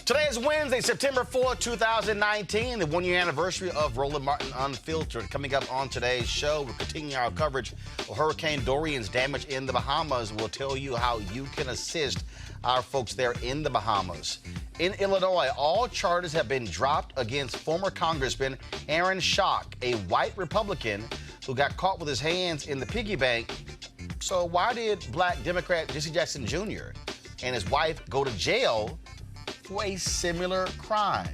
Today is Wednesday, September 4th, 2019, the one-year anniversary of Roland Martin Unfiltered. Coming up on today's show, we're continuing our coverage of Hurricane Dorian's damage in the Bahamas. We'll tell you how you can assist our folks there in the Bahamas. In Illinois, all charges have been dropped against former Congressman Aaron Schock, a white Republican who got caught with his hands in the piggy bank. So why did Black Democrat Jesse Jackson Jr. and his wife go to jail for a similar crime?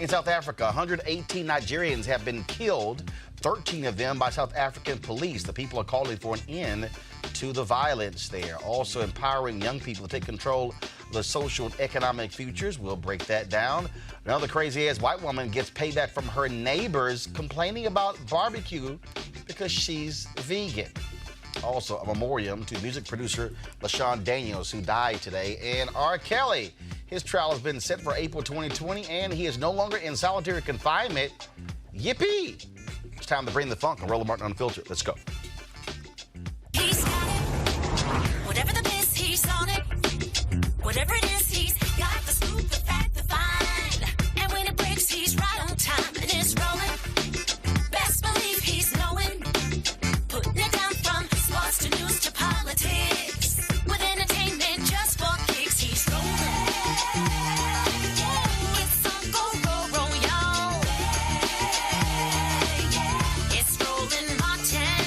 In South Africa, 118 Nigerians have been killed, 13 of them by South African police. The people are calling for an end to the violence there. Also empowering young people to take control of the social and economic futures. We'll break that down. Another crazy-ass white woman gets payback from her neighbors complaining about barbecue because she's vegan. Also, a memoriam to music producer LaShawn Daniels, who died today. And R. Kelly, his trial has been set for April 2020, and he is no longer in solitary confinement. Yippee! It's time to bring the funk on Roland Martin Unfiltered. Let's go. He's got it. Whatever the miss, he's on it. Whatever it is, he's got the scoop, the fact, the find. And when it breaks, he's right on time. And it's rolling. Best believe he's knowing. Putting it down from sports to news to politics. With entertainment just for kicks, he's rolling. It's on go, y'all. It's Roland Martin,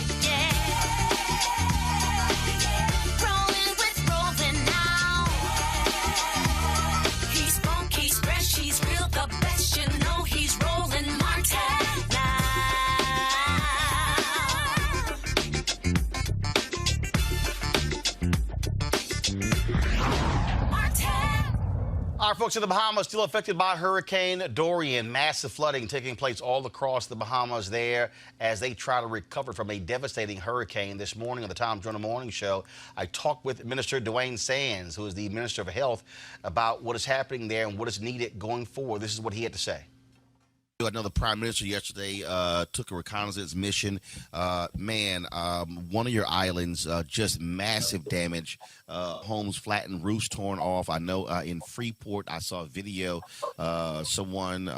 rolling with Roland now. He's funk, he's fresh, he's real, the best, you know he's Roland Martin now. Our folks in the Bahamas still affected by Hurricane Dorian. Massive flooding taking place all across the Bahamas there as they try to recover from a devastating hurricane. This morning on the Tom Joyner Morning Show, I talked with Minister Dwayne Sands, who is the Minister of Health, about what is happening there and what is needed going forward. This is what he had to say. I know the Prime Minister yesterday took a reconnaissance mission. One of your islands, just massive damage, homes flattened, roofs torn off. I know in Freeport, I saw a video. A friend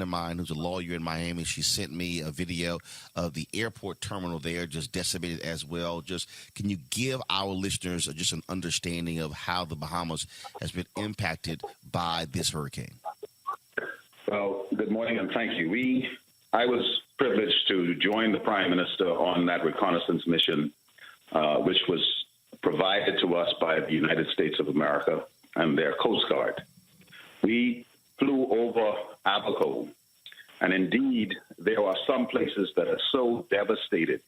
of mine who's a lawyer in Miami, she sent me a video of the airport terminal there just decimated as well. Just can you give our listeners just an understanding of how the Bahamas has been impacted by this hurricane? Well, good morning and thank you. I was privileged to join the Prime Minister on that reconnaissance mission, which was provided to us by the United States of America and their Coast Guard. We flew over Abaco, and indeed, there are some places that are so devastated,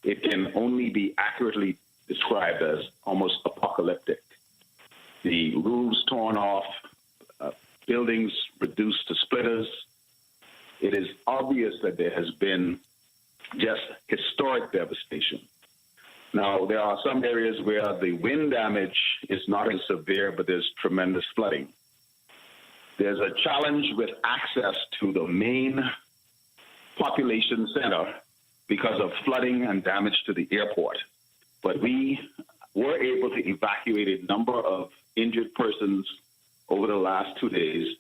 it can only be accurately described as almost apocalyptic. The roofs torn off, buildings reduced to splitters. It is obvious that there has been just historic devastation. Now, there are some areas where the wind damage is not as severe, but there's tremendous flooding. There's a challenge with access to the main population center because of flooding and damage to the airport. But we were able to evacuate a number of injured persons over the last 2 days,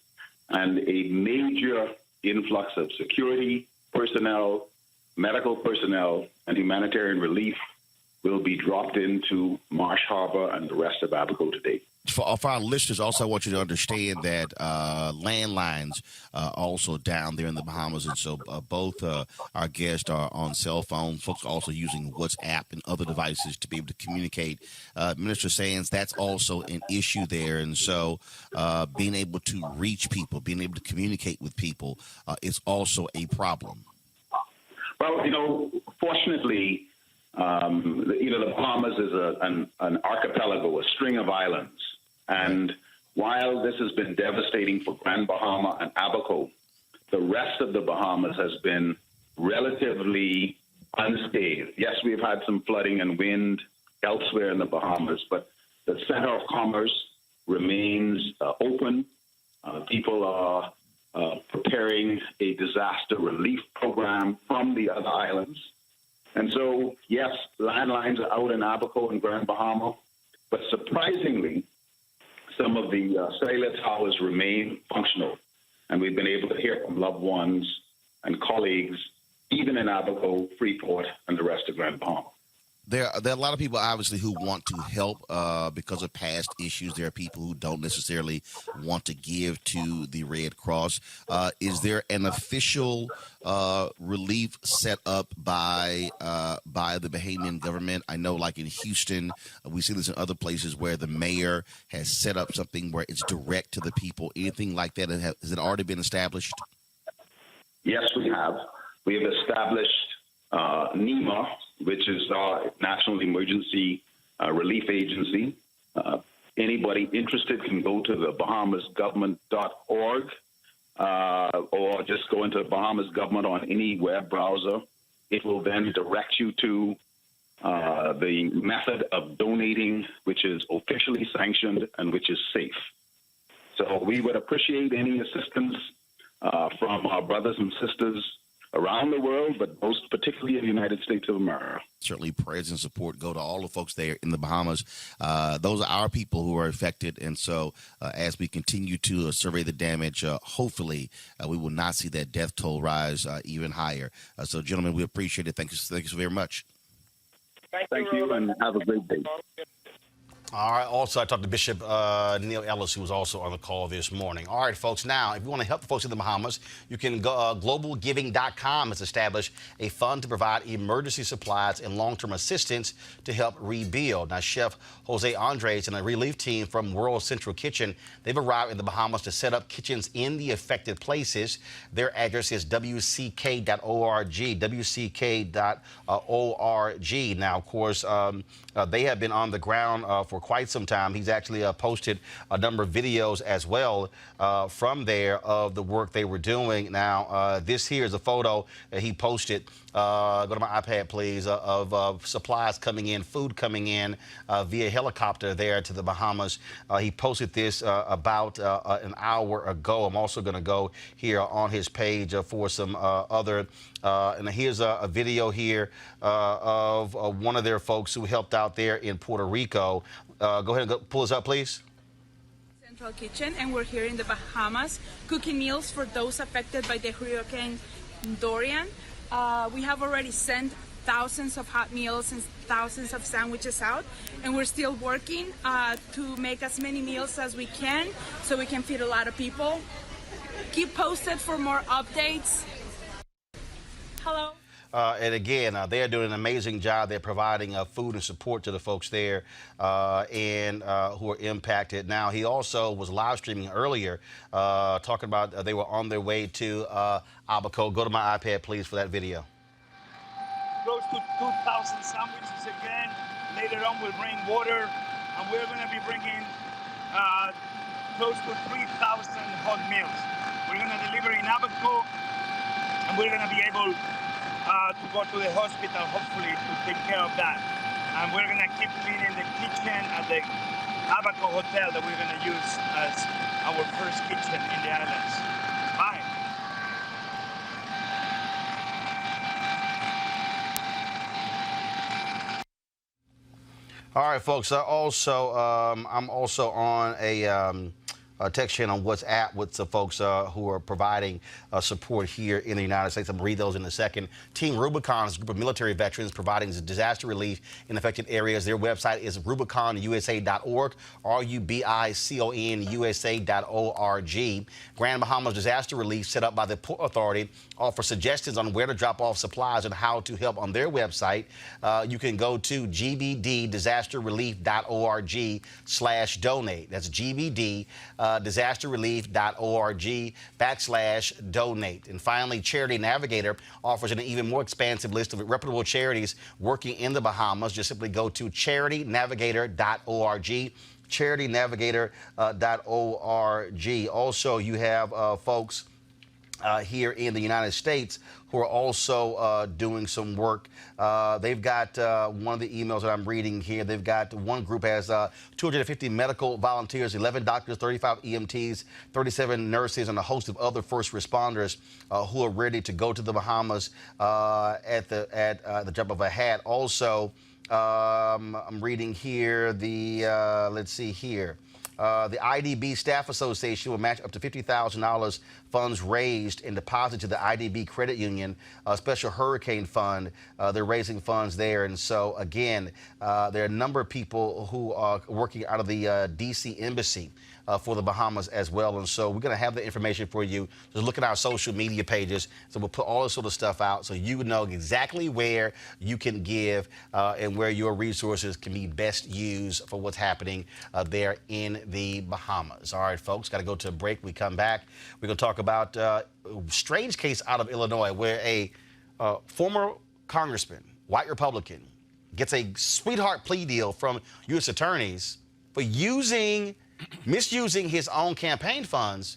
and a major influx of security personnel, medical personnel, and humanitarian relief will be dropped into Marsh Harbor and the rest of Abaco today. For our listeners, also, I want you to understand that landlines also down there in the Bahamas, and so both our guests are on cell phones. Folks are also using WhatsApp and other devices to be able to communicate. Minister Sands, that's also an issue there, and so being able to reach people, being able to communicate with people is also a problem. Well, fortunately, the Bahamas is an archipelago, a string of islands. And while this has been devastating for Grand Bahama and Abaco, the rest of the Bahamas has been relatively unscathed. Yes, we've had some flooding and wind elsewhere in the Bahamas, but the center of commerce remains open. People are preparing a disaster relief program from the other islands. And so, yes, landlines are out in Abaco and Grand Bahama, but surprisingly, some of the cellular towers remain functional, and we've been able to hear from loved ones and colleagues, even in Abaco, Freeport, and the rest of Grand Bahama. There are a lot of people, obviously, who want to help because of past issues. There are people who don't necessarily want to give to the Red Cross. Is there an official relief set up by the Bahamian government? I know, like in Houston, we see this in other places where the mayor has set up something where it's direct to the people. Anything like that? Has it already been established? Yes, we have. We have established NEMA, which is our National Emergency Relief Agency. Anybody interested can go to the bahamasgovernment.org or just go into Bahamas Government on any web browser. It will then direct you to the method of donating, which is officially sanctioned and which is safe. So we would appreciate any assistance from our brothers and sisters around the world, but most particularly in the United States of America. Certainly prayers and support go to all the folks there in the Bahamas. Those are our people who are affected. And so as we continue to survey the damage, hopefully we will not see that death toll rise even higher. So, gentlemen, we appreciate it. Thank you so very much. Thank you, and have a great day. All right. Also, I talked to Bishop Neil Ellis, who was also on the call this morning. All right, folks. Now, if you want to help the folks in the Bahamas, you can go. Globalgiving.com has established a fund to provide emergency supplies and long-term assistance to help rebuild. Now, Chef Jose Andres and a relief team from World Central Kitchen, they've arrived in the Bahamas to set up kitchens in the affected places. Their address is wck.org, wck.org. Now, of course, they have been on the ground for quite some time. He's actually posted a number of videos as well from there of the work they were doing. Now, this here is a photo that he posted. Go to my iPad, please, of supplies coming in, food coming in via helicopter there to the Bahamas. He posted this about an hour ago. I'm also going to go here on his page for some other. And here's a video here of one of their folks who helped out there in Puerto Rico. Go ahead and pull us up, please. Central Kitchen, and we're here in the Bahamas cooking meals for those affected by the Hurricane Dorian. We have already sent thousands of hot meals and thousands of sandwiches out, and we're still working to make as many meals as we can so we can feed a lot of people. Keep posted for more updates. Hello. And again, they are doing an amazing job. They're providing food and support to the folks there and who are impacted. Now, he also was live streaming earlier, talking about they were on their way to Abaco. Go to my iPad, please, for that video. Close to 2,000 sandwiches again. Later on, we'll bring water, and we're going to be bringing close to 3,000 hot meals. We're going to deliver in Abaco, and we're going to be able to go to the hospital, hopefully, to take care of that. And we're going to keep cleaning the kitchen at the Abaco Hotel that we're going to use as our first kitchen in the islands. Bye. All right, folks. I'm also on a text chain on WhatsApp with the folks who are providing support here in the United States. I'm going to read those in a second. Team Rubicon is a group of military veterans providing disaster relief in affected areas. Their website is rubiconusa.org, RUBICONUSA.org. Grand Bahamas Disaster Relief, set up by the Port Authority, offers suggestions on where to drop off supplies and how to help on their website. You can go to gbddisasterrelief.org/donate. That's GBD. disasterrelief.org/donate. And finally, Charity Navigator offers an even more expansive list of reputable charities working in the Bahamas. Just simply go to charitynavigator.org. charitynavigator.org. Also, you have folks here in the United States who are also doing some work. They've got one of the emails that I'm reading here. They've got one group has 250 medical volunteers, 11 doctors, 35 EMTs, 37 nurses, and a host of other first responders who are ready to go to the Bahamas at the drop of a hat. Also, I'm reading here the let's see here. The IDB Staff Association will match up to $50,000 funds raised and deposited to the IDB Credit Union Special Hurricane Fund. They're raising funds there. And so, again, there are a number of people who are working out of the D.C. Embassy for the Bahamas as well. And so we're going to have the information for you. Just look at our social media pages. So we'll put all this sort of stuff out so you know exactly where you can give and where your resources can be best used for what's happening there in the Bahamas. All right, folks, got to go to a break. We come back. We're going to talk about a strange case out of Illinois where a former congressman, white Republican, gets a sweetheart plea deal from U.S. attorneys for misusing his own campaign funds.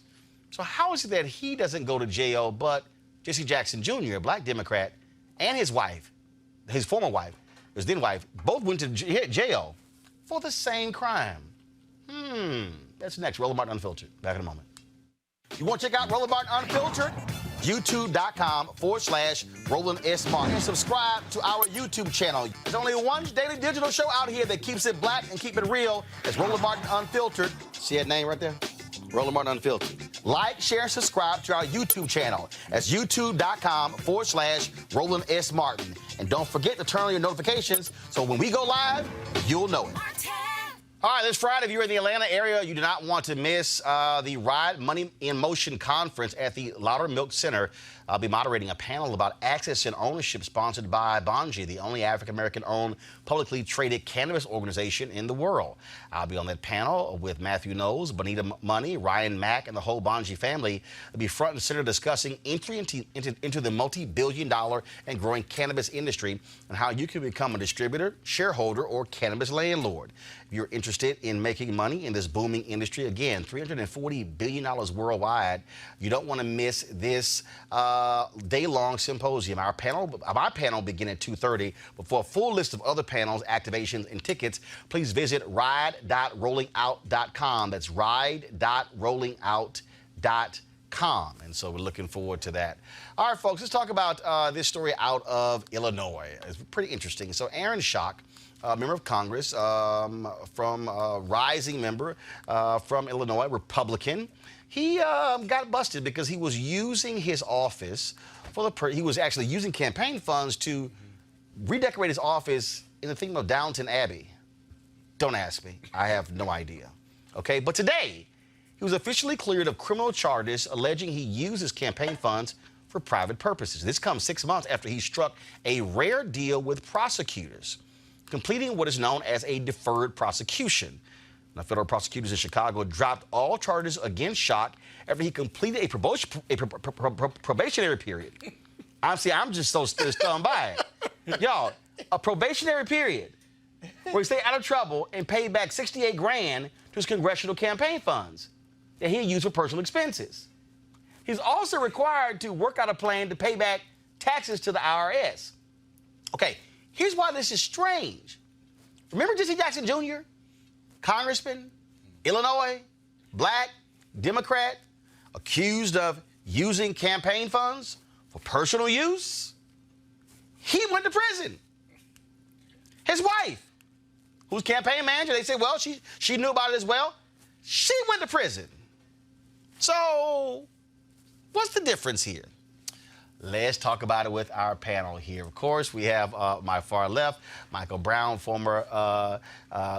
So how is it that he doesn't go to jail, but Jesse Jackson Jr., a black Democrat, and his wife, his former wife, his then wife, both went to jail for the same crime? That's next. Roland Martin Unfiltered. Back in a moment. You want to check out Roland Martin Unfiltered? YouTube.com/Roland S. Martin. And subscribe to our YouTube channel. There's only one daily digital show out here that keeps it black and keep it real. It's Roland Martin Unfiltered. See that name right there? Roland Martin Unfiltered. Like, share, and subscribe to our YouTube channel. That's YouTube.com/Roland S. Martin. And don't forget to turn on your notifications so when we go live, you'll know it. All right, this Friday, if you're in the Atlanta area, you do not want to miss the Ride Money in Motion conference at the Loudermilk Center. I'll be moderating a panel about access and ownership sponsored by Bonji, the only African-American-owned publicly traded cannabis organization in the world. I'll be on that panel with Matthew Knowles, Bonita Money, Ryan Mack, and the whole Bonji family. They'll be front and center discussing entry into the multi-billion-dollar and growing cannabis industry and how you can become a distributor, shareholder, or cannabis landlord. If you're interested in making money in this booming industry, again, $340 billion worldwide, you don't want to miss this day-long symposium. Our panel begin at 2:30. But for a full list of other panels, activations, and tickets, please visit ride.rollingout.com. That's ride.rollingout.com. And so we're looking forward to that. All right, folks, let's talk about this story out of Illinois. It's pretty interesting. So Aaron Schock, member of Congress, rising member from Illinois, Republican. He got busted because he was using his office he was actually using campaign funds to redecorate his office in the theme of Downton Abbey. Don't ask me. I have no idea. Okay, but today he was officially cleared of criminal charges alleging he used his campaign funds for private purposes. This comes 6 months after he struck a rare deal with prosecutors, completing what is known as a deferred prosecution. Now, federal prosecutors in Chicago dropped all charges against Schock after he completed a probationary period. I'm just so stunned by it. Y'all, a probationary period where he stayed out of trouble and paid back $68 grand to his congressional campaign funds that he used for personal expenses. He's also required to work out a plan to pay back taxes to the IRS. Okay, here's why this is strange. Remember Jesse Jackson Jr., Congressman, Illinois, black, Democrat, accused of using campaign funds for personal use? He went to prison. His wife, who's campaign manager, they said, well, she knew about it as well. She went to prison. So what's the difference here? Let's talk about it with our panel here. Of course, we have my far left, Michael Brown, former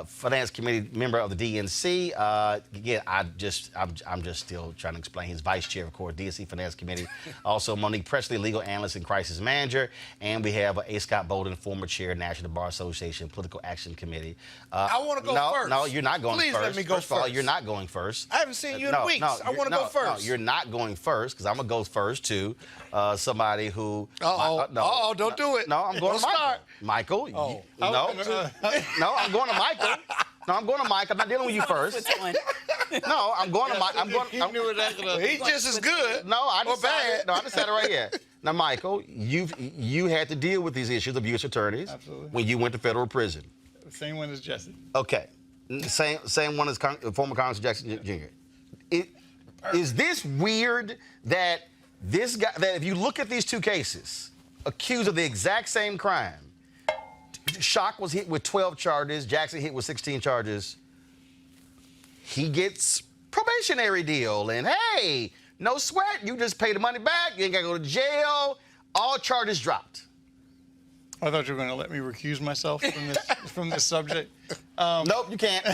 Finance Committee member of the DNC. Again, I'm just still trying to explain. He's vice chair, of course, DNC Finance Committee. Also, Monique Presley, legal analyst and crisis manager. And we have A. Scott Bolden, former chair, National Bar Association, Political Action Committee. I want to go first. No, you're not going Please first. Let me go first. Of all, first. you're not going first. I haven't seen you in weeks. I want to go first. No, you're not going first because I'm going to go first to somebody who... don't do it. No, I'm going to Michael. Oh. No, I'm going to Michael. No, I'm going to Mike. I'm not dealing with you first. No, I'm going to Mike. He's just as good. No, I or decided. bad. No, I decided right here. Now, Michael, you had to deal with these issues of U.S. attorneys. Absolutely. When you went to federal prison. Same one as Jesse. Okay, same one as former Congressman Jackson Jr. Is this weird that this guy, that if you look at these two cases, accused of the exact same crime, Schock was hit with 12 charges, Jackson hit with 16 charges. he gets probationary deal. And hey, no sweat. You just pay the money back. You ain't got to go to jail. All charges dropped. I thought you were going to let me recuse myself from this subject. Nope, you can't.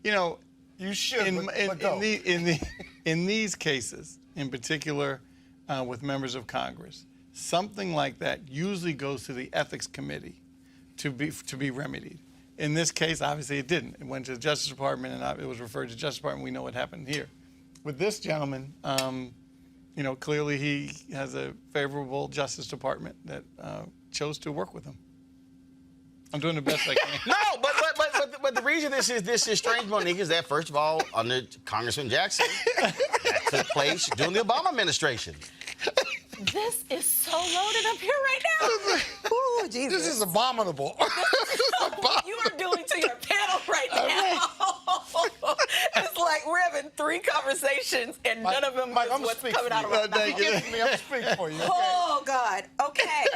You know, you should. In these cases, in particular, with members of Congress, something like that usually goes to the Ethics Committee to be remedied. In this case, obviously, it didn't. It went to the Justice Department, and it was referred to the Justice Department. We know what happened here. With this gentleman, you know, clearly he has a favorable Justice Department that chose to work with him. I'm doing the best I can. No, but the reason this is strange, Monique, is that first of all, under Congressman Jackson, that took place during the Obama administration. This is so loaded up here right now. Ooh, Jesus. This is abominable. You are doing to your panel right now. It's like we're having 3 conversations and none of them is what's coming out of our mouth. I'm speaking for you. Okay? Oh, God. Okay.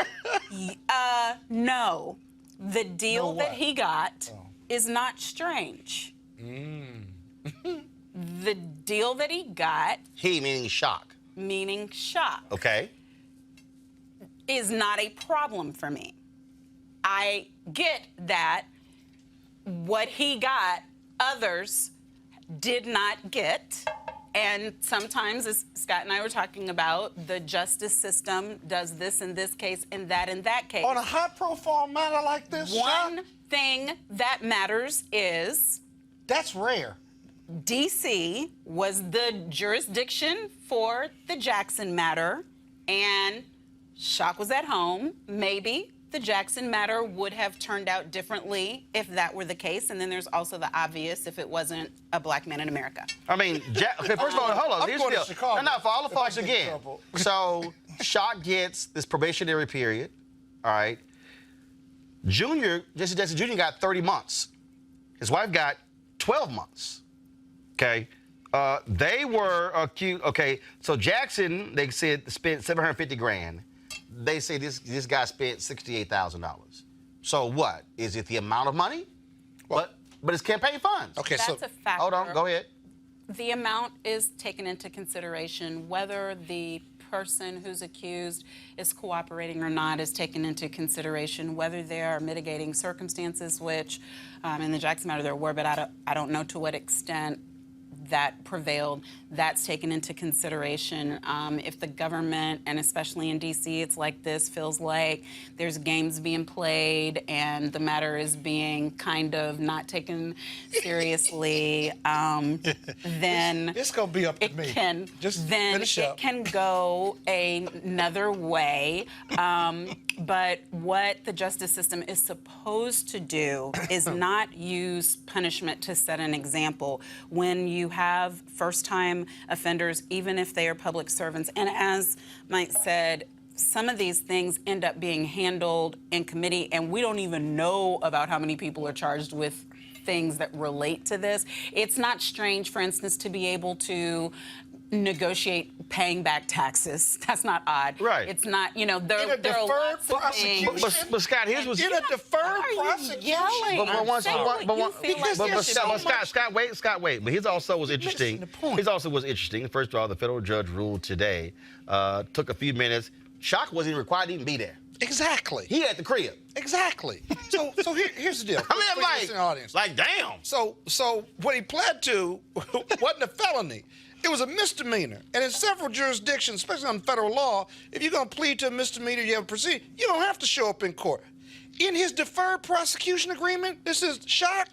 No. The deal that he got is not strange. The deal that he got... He meaning Shock. Meaning Shock. Okay. Is not a problem for me. I get that what he got, others did not get. And sometimes, as Scott and I were talking about, the justice system does this in this case and that in that case. On a high-profile matter like this, one thing that matters is... That's rare. D.C. was the jurisdiction for the Jackson matter, and Shock was at home. Maybe the Jackson matter would have turned out differently if that were the case. And then there's also the obvious if it wasn't a black man in America. I mean, okay, first of all, hold on. I'm going to Chicago. No, for all the folks again. So Shock gets this probationary period, all right? Jesse Jackson Jr. got 30 months. His wife got 12 months. Okay, they were accused. Okay, so Jackson, they said spent $750,000. They say this guy spent $68,000. So what is it? The amount of money? But it's campaign funds. Okay, That's a factor. Hold on, go ahead. The amount is taken into consideration. Whether the person who's accused is cooperating or not is taken into consideration. Whether there are mitigating circumstances, which in the Jackson matter there were, but I don't know to what extent that prevailed, that's taken into consideration. If the government, and especially in D.C., it's like this, feels like there's games being played and the matter is being kind of not taken seriously, then it's going to be up to me. It can go another way. But what the justice system is supposed to do is not use punishment to set an example. When you have first-time offenders, even if they are public servants, and as Mike said, some of these things end up being handled in committee, and we don't even know about how many people are charged with things that relate to this. It's not strange, for instance, to be able to negotiate paying back taxes. That's not odd. Right. It's not, you know, there are lots of things. But Scott, here's what's... In a deferred prosecution? Scott, wait. But here's also what's interesting. First of all, the federal judge ruled today, took a few minutes. Shock wasn't even required to even be there. Exactly. He at the crib. Exactly. So here's the deal. I mean, like, damn. So what he pled to wasn't a felony. It was a misdemeanor. And in several jurisdictions, especially on federal law, if you're going to plead to a misdemeanor, you have a proceeding, you don't have to show up in court. In his deferred prosecution agreement, this is Shock,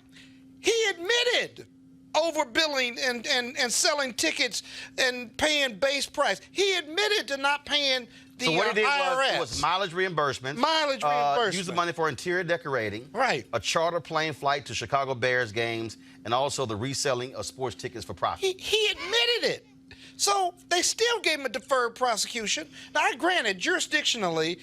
he admitted overbilling and selling tickets and paying base price. He admitted to not paying the IRS. So what he did was mileage reimbursements. Use the money for interior decorating. Right. A charter plane flight to Chicago Bears games, and also the reselling of sports tickets for profit. He admitted it. So they still gave him a deferred prosecution. Now, I granted jurisdictionally,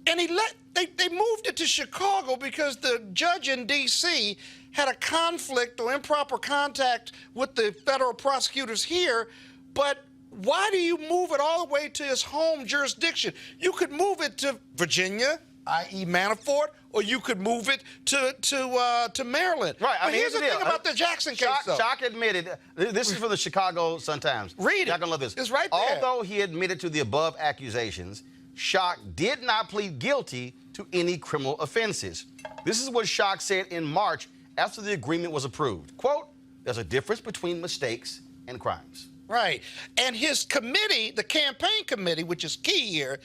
and they moved it to Chicago because the judge in D.C. had a conflict or improper contact with the federal prosecutors here, but why do you move it all the way to his home jurisdiction? You could move it to Virginia, i.e. Manafort, or you could move it to Maryland. Right. But here's the thing about the Jackson case, though. Schock admitted, this is from the Chicago Sun-Times. Read it. Y'all gonna love this. It's right there. Although he admitted to the above accusations, Schock did not plead guilty to any criminal offenses. This is what Schock said in March after the agreement was approved. Quote, there's a difference between mistakes and crimes. Right. And his committee, the campaign committee, which is key here,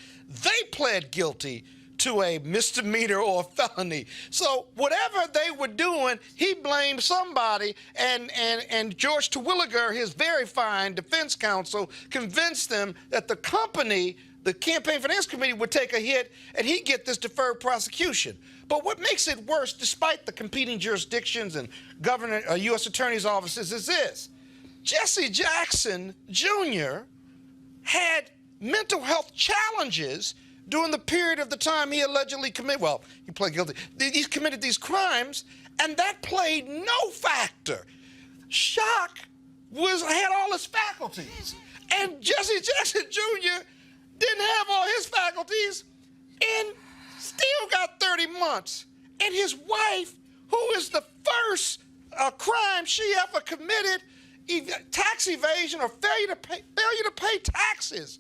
they pled guilty to a misdemeanor or a felony. So whatever they were doing, he blamed somebody, and George Terwilliger, his very fine defense counsel, convinced them that the company, the campaign finance committee, would take a hit and he'd get this deferred prosecution. But what makes it worse, despite the competing jurisdictions and U.S. attorney's offices, is this. Jesse Jackson Jr. had mental health challenges during the period of the time he allegedly committed, well, he pled guilty, he committed these crimes, and that played no factor. Schock had all his faculties, and Jesse Jackson Jr. didn't have all his faculties and still got 30 months. And his wife, who is the first crime she ever committed, tax evasion or failure to pay taxes.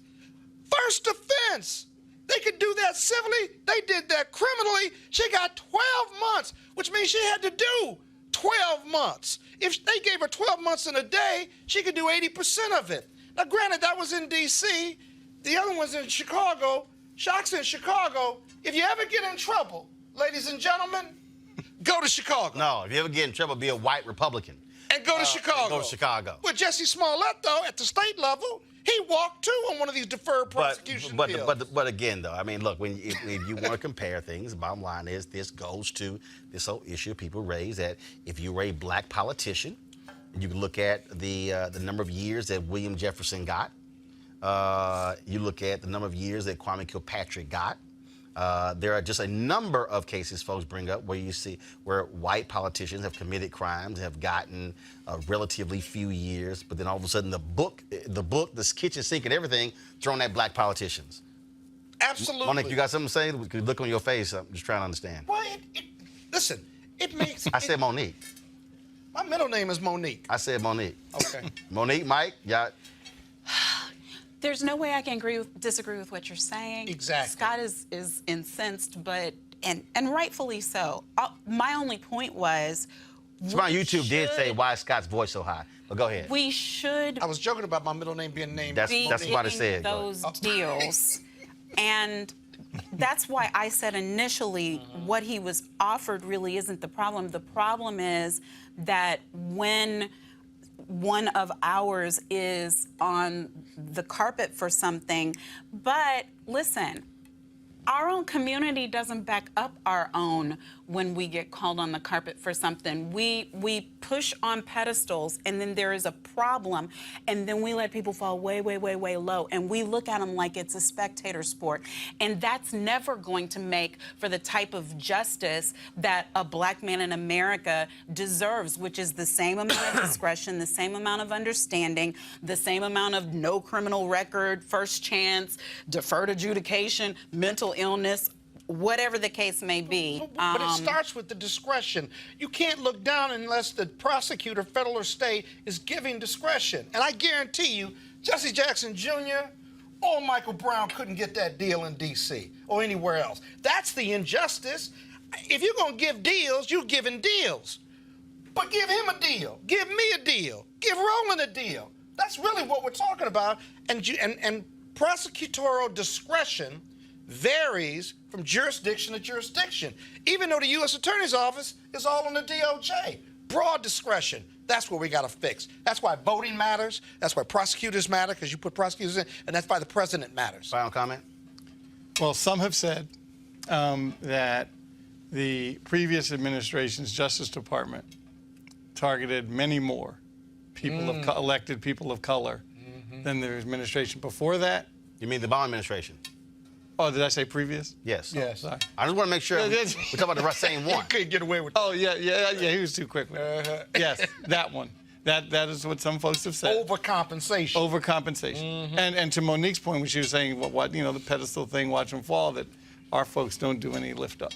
First offense. They could do that civilly. They did that criminally. She got 12 months, which means she had to do 12 months. If they gave her 12 months in a day, she could do 80% of it. Now, granted, that was in D.C. The other one's in Chicago. Schock's in Chicago. If you ever get in trouble, ladies and gentlemen, go to Chicago. No, if you ever get in trouble, be a white Republican. And go to Chicago. Go to Chicago. With Jesse Smollett, though, at the state level, he walked, too, on one of these deferred prosecution bills. But again, though, I mean, look, if you want to compare things, the bottom line is this goes to this whole issue people raise that if you were a black politician, you can look at the number of years that William Jefferson got. You look at the number of years that Kwame Kilpatrick got. There are just a number of cases folks bring up where you see where white politicians have committed crimes, have gotten relatively few years, but then all of a sudden the book, this kitchen sink and everything thrown at black politicians. Absolutely. Monique, you got something to say? We could look on your face. I'm just trying to understand. Well, listen, it makes... I said Monique. My middle name is Monique. I said Monique. Okay. Monique, Mike, y'all... There's no way I can disagree with what you're saying. Exactly. Scott is incensed, but and rightfully so. My only point was. Somebody on YouTube did say, why is Scott's voice so high? But go ahead. We should. I was joking about my middle name being named. That's what I said. Those deals, and that's why I said initially what he was offered really isn't the problem. The problem is that when one of ours is on the carpet for something. But listen, our own community doesn't back up our own when we get called on the carpet for something. We push on pedestals, and then there is a problem, and then we let people fall way, way, way, way low, and we look at them like it's a spectator sport. And that's never going to make for the type of justice that a black man in America deserves, which is the same amount of discretion, the same amount of understanding, the same amount of no criminal record, first chance, deferred adjudication, mental illness, whatever the case may be. But it starts with the discretion. You can't look down unless the prosecutor, federal or state, is giving discretion. And I guarantee you, Jesse Jackson Jr. or Michael Brown couldn't get that deal in D.C. or anywhere else. That's the injustice. If you're going to give deals, you're giving deals. But give him a deal. Give me a deal. Give Roland a deal. That's really what we're talking about. And prosecutorial discretion varies from jurisdiction to jurisdiction, even though the U.S. Attorney's Office is all on the DOJ. Broad discretion. That's what we got to fix. That's why voting matters. That's why prosecutors matter, because you put prosecutors in, and that's why the president matters. Final comment? Well, some have said that the previous administration's Justice Department targeted many more people elected people of color than the administration before that. You mean the Obama administration? Oh, did I say previous? Yes. Yes. Sorry. I just want to make sure we're talking about the same one. You couldn't get away with Oh, yeah, he was too quick with it. Yes, that one. That is what some folks have said. overcompensation. Overcompensation. And to Monique's point, when she was saying, the pedestal thing, watch them fall, that our folks don't do any lift up.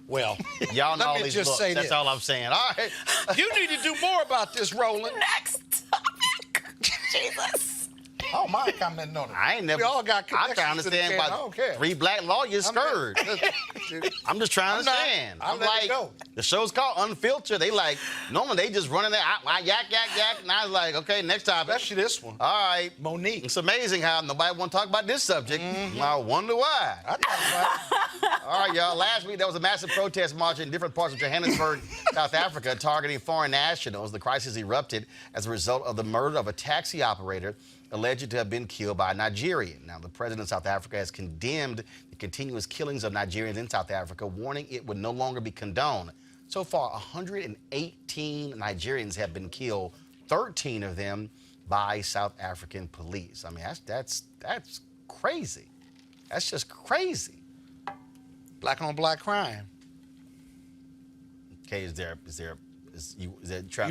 Well, Y'all know all let me these just books. say That's this. all I'm saying. All right. You need to do more about this, Roland. Next topic. Jesus. Oh, my comment on it. I ain't never. We all got I'm trying to connections to the understand can. I why don't care. 3 black lawyers scared. I'm just trying to understand. I'll I'm let it like, go. the show's called Unfiltered. They like, normally they just running there, yak, yak, yak. And I was like, okay, next topic. Especially this one. All right. Monique. It's amazing how nobody want to talk about this subject. I wonder why. I talk about it. All right, y'all. Last week, there was a massive protest march in different parts of Johannesburg, South Africa, targeting foreign nationals. The crisis erupted as a result of the murder of a taxi operator alleged to have been killed by a Nigerian. Now, the president of South Africa has condemned the continuous killings of Nigerians in South Africa, warning it would no longer be condoned. So far, 118 Nigerians have been killed, 13 of them by South African police. I mean, that's crazy. That's just crazy. Black on black crime. Okay, you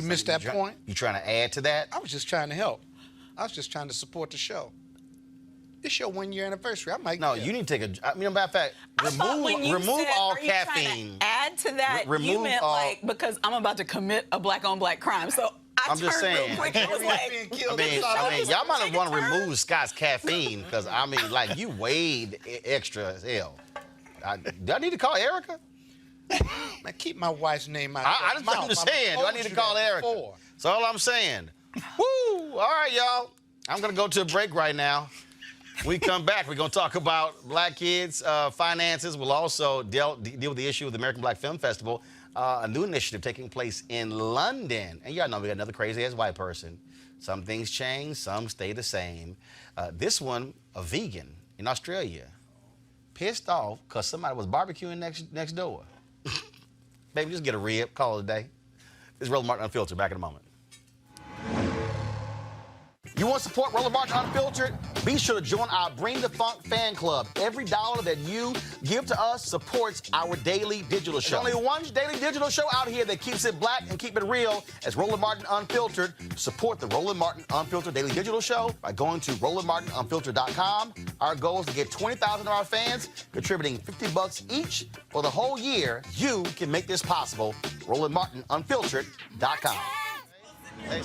missed that point? You trying to add to that? I was just trying to help. I was just trying to support the show. It's your 1-year anniversary. I might. No, you need to take a. I mean, matter of fact, I thought when you remove said, all are you caffeine. trying to add to that, Remove you meant all- like because I'm about to commit a black on black crime. So I I'm turned just real saying. quick. It was like, I mean, y'all might have want to remove Scott's caffeine because I mean, like you weighed extra as hell. Do I need to call Erica? Man, keep my wife's name out. I'm just saying. Do I need to call Erica? That's all I'm saying. Woo! All right, y'all. I'm gonna go to a break right now. When we come back, we're gonna talk about black kids' finances. We'll also deal with the issue of the American Black Film Festival, a new initiative taking place in London. And y'all know we got another crazy-ass white person. Some things change, some stay the same. This one, a vegan in Australia, pissed off because somebody was barbecuing next door. Baby, just get a rib, call it a day. This is Roland Martin Unfiltered. Back in a moment. You want to support Roland Martin Unfiltered? Be sure to join our Bring the Funk fan club. Every dollar that you give to us supports our daily digital show. There's only one daily digital show out here that keeps it black and keep it real as Roland Martin Unfiltered. Support the Roland Martin Unfiltered daily digital show by going to RolandMartinUnfiltered.com. Our goal is to get 20,000 of our fans contributing $50 each for the whole year. You can make this possible. RolandMartinUnfiltered.com. Hey.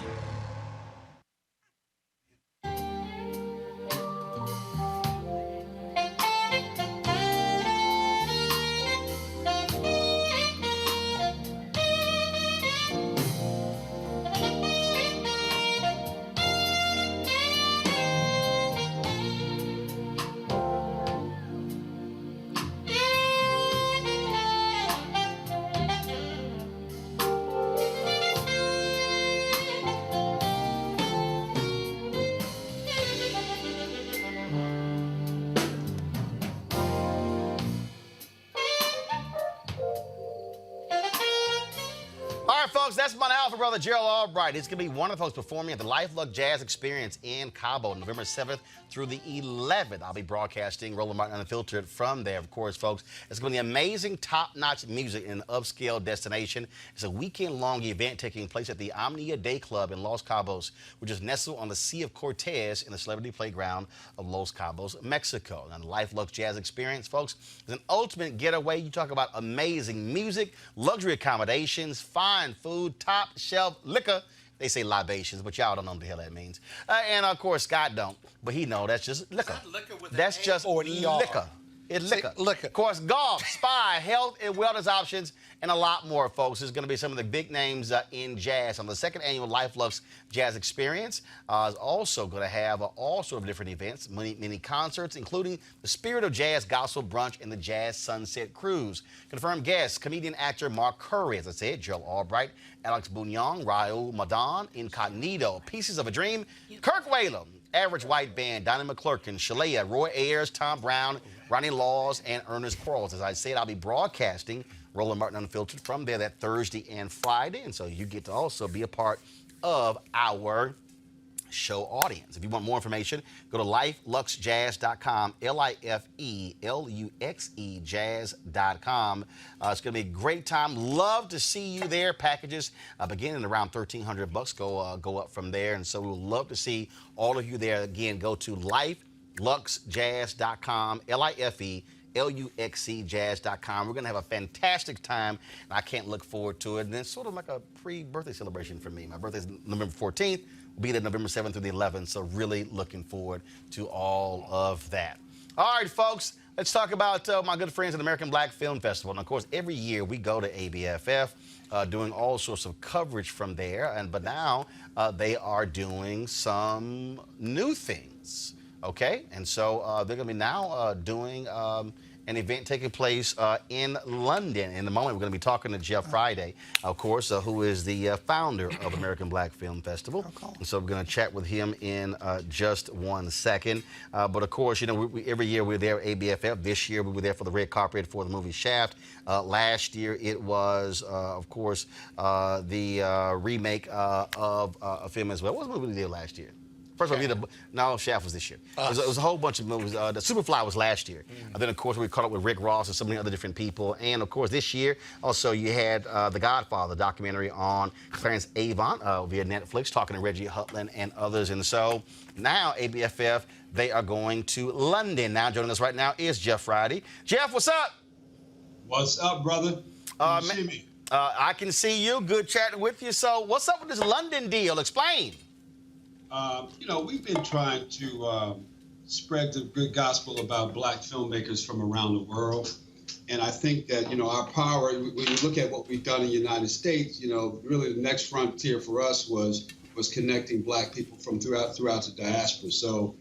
All right, folks, that's my alpha brother, Gerald Albright. He's going to be one of the folks performing at the Luxe Jazz Experience in Cabo, November 7th through the 11th. I'll be broadcasting Roland Martin Unfiltered from there, of course, folks. It's going to be amazing, top-notch music in an upscale destination. It's a weekend-long event taking place at the Omnia Day Club in Los Cabos, which is nestled on the Sea of Cortez in the celebrity playground of Los Cabos, Mexico. Now, the Luxe Jazz Experience, folks, is an ultimate getaway. You talk about amazing music, luxury accommodations, fine food, top-shelf liquor. They say libations, but y'all don't know what the hell that means. And, of course, Scott don't, but he know that's just liquor. That's just liquor. It's liquor. Liquor. Of course, golf, spa, health, and wellness options, and a lot more, folks. There's going to be some of the big names in jazz on the second annual Luxe Jazz Experience. Is also going to have all sorts of different events, many concerts, including the Spirit of Jazz Gospel Brunch and the Jazz Sunset Cruise. Confirmed guests, comedian actor Mark Curry, as I said, Gerald Albright, Alex Bouillon, Raul Madan, Incognito, Pieces of a Dream, Kirk Whalum, Average White Band, Donnie McClurkin, Shalea, Roy Ayers, Tom Brown, Ronnie Laws, and Ernest Quarles. As I said, I'll be broadcasting Roland Martin Unfiltered from there that Thursday and Friday, and so you get to also be a part of our show audience. If you want more information, go to LifeLuxeJazz.com, LIFELUXE Jazz.com. It's going to be a great time. Love to see you there. Packages beginning around $1,300. Go up from there, and so we would love to see all of you there. Again, go to luxejazz.com, LIFE. Jazz.com. We're going to have a fantastic time, and I can't look forward to it. And it's sort of like a pre-birthday celebration for me. My birthday's November 14th. We'll be there November 7th through the 11th, so really looking forward to all of that. All right, folks, let's talk about my good friends at the American Black Film Festival. And, of course, every year we go to ABFF doing all sorts of coverage from there, but now they are doing some new things. Okay, and so they're going to be now doing an event taking place in London. In a moment, we're going to be talking to Jeff Friday, of course, who is the founder of American Black Film Festival. And so we're going to chat with him in just 1 second. But of course, you know, every year we're there at ABFF. This year we were there for the red carpet for the movie Shaft. Last year it was, of course, the remake of a film as well. What was the movie we did last year? First of all, no, Shaft was this year. It was a whole bunch of movies. The Superfly was last year. And then, of course, we caught up with Rick Ross and so many other different people. And, of course, this year, also, you had The Godfather documentary on Clarence Avant via Netflix, talking to Reggie Hutland and others. And so now, ABFF, they are going to London. Now, joining us right now is Jeff Friday. Jeff, what's up? What's up, brother? Can you see me? I can see you. Good chatting with you. So what's up with this London deal? Explain. You know, we've been trying to spread the good gospel about Black filmmakers from around the world. And I think that, you know, our power, when you look at what we've done in the United States, you know, really the next frontier for us was connecting Black people from throughout the diaspora. So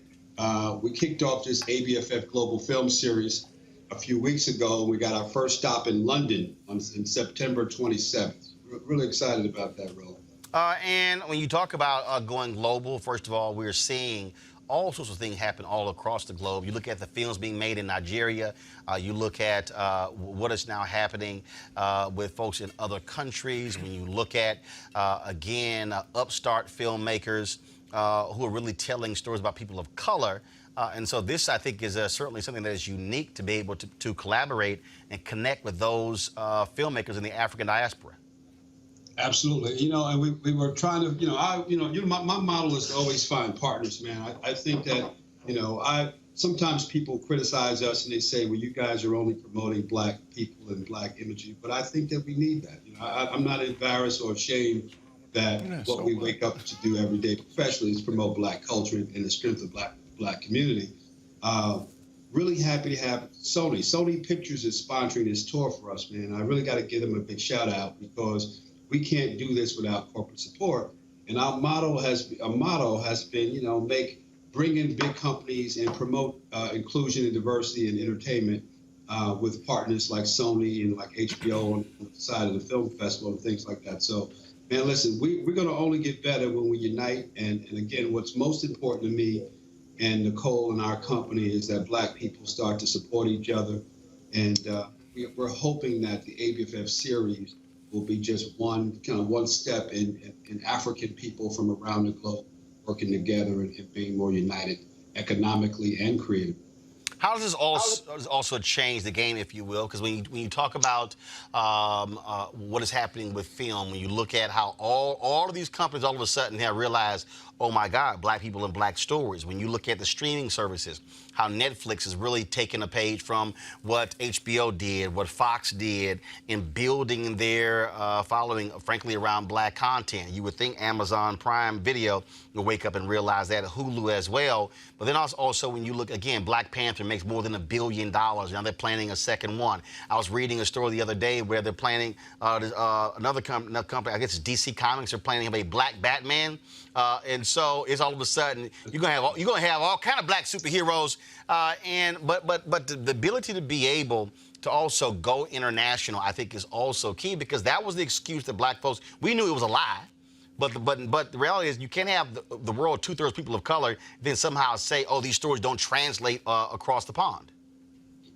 we kicked off this ABFF Global Film Series a few weeks ago, and we got our first stop in London in September 27th. We're really excited about that, Roland. And when you talk about going global, first of all, we're seeing all sorts of things happen all across the globe. You look at the films being made in Nigeria. You look at what is now happening with folks in other countries. When you look at, again, upstart filmmakers who are really telling stories about people of color. And so this, I think, is certainly something that is unique to be able to collaborate and connect with those filmmakers in the African diaspora. Absolutely. You know, and we were trying to, my model is to always find partners, man. I think that, sometimes people criticize us and they say, well, you guys are only promoting Black people and Black imagery. But I think that we need that. You know, I'm not embarrassed or ashamed that what we wake up to do every day professionally is promote Black culture and the strength of Black community. Really happy to have Sony. Sony Pictures is sponsoring this tour for us, man. I really got to give them a big shout out because we can't do this without corporate support. And our motto has been, bring in big companies and promote inclusion and diversity in entertainment with partners like Sony and like HBO on the side of the film festival and things like that. So, man, listen, we're going to only get better when we unite. And again, what's most important to me and Nicole and our company is that Black people start to support each other. And we're hoping that the ABFF series will be just one step in African people from around the globe working together and being more united economically and creatively. How does this also change the game, if you will? Because when you talk about what is happening with film, when you look at how all of these companies all of a sudden have realized, oh my God, Black people and Black stories. When you look at the streaming services, how Netflix is really taking a page from what HBO did, what Fox did in building their following, frankly, around Black content. You would think Amazon Prime Video will wake up and realize that, Hulu as well. But then also when you look, again, Black Panther makes more than $1 billion. Now they're planning a second one. I was reading a story the other day where they're planning another company, I guess it's DC Comics, are planning to have a Black Batman. And so it's all of a sudden you're gonna have all kind of Black superheroes, but the ability to be able to also go international, I think, is also key, because that was the excuse that Black folks, we knew it was a lie, but the reality is you can't have the world 2/3 people of color then somehow say, oh, these stories don't translate across the pond.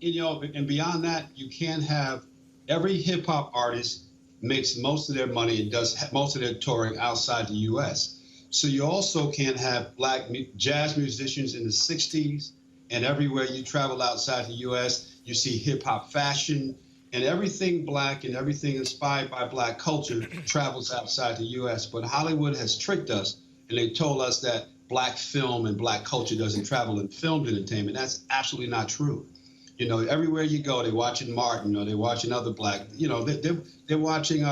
And beyond that, you can't have every hip hop artist makes most of their money and does most of their touring outside the U.S. So you also can't have Black jazz musicians in the 60s, and everywhere you travel outside the U.S., you see hip-hop fashion, and everything Black and everything inspired by Black culture travels outside the U.S. But Hollywood has tricked us, and they told us that black film and black culture doesn't travel in film entertainment. That's absolutely not true. You know, everywhere you go, they're watching Martin, or they're watching other black, you know, they're watching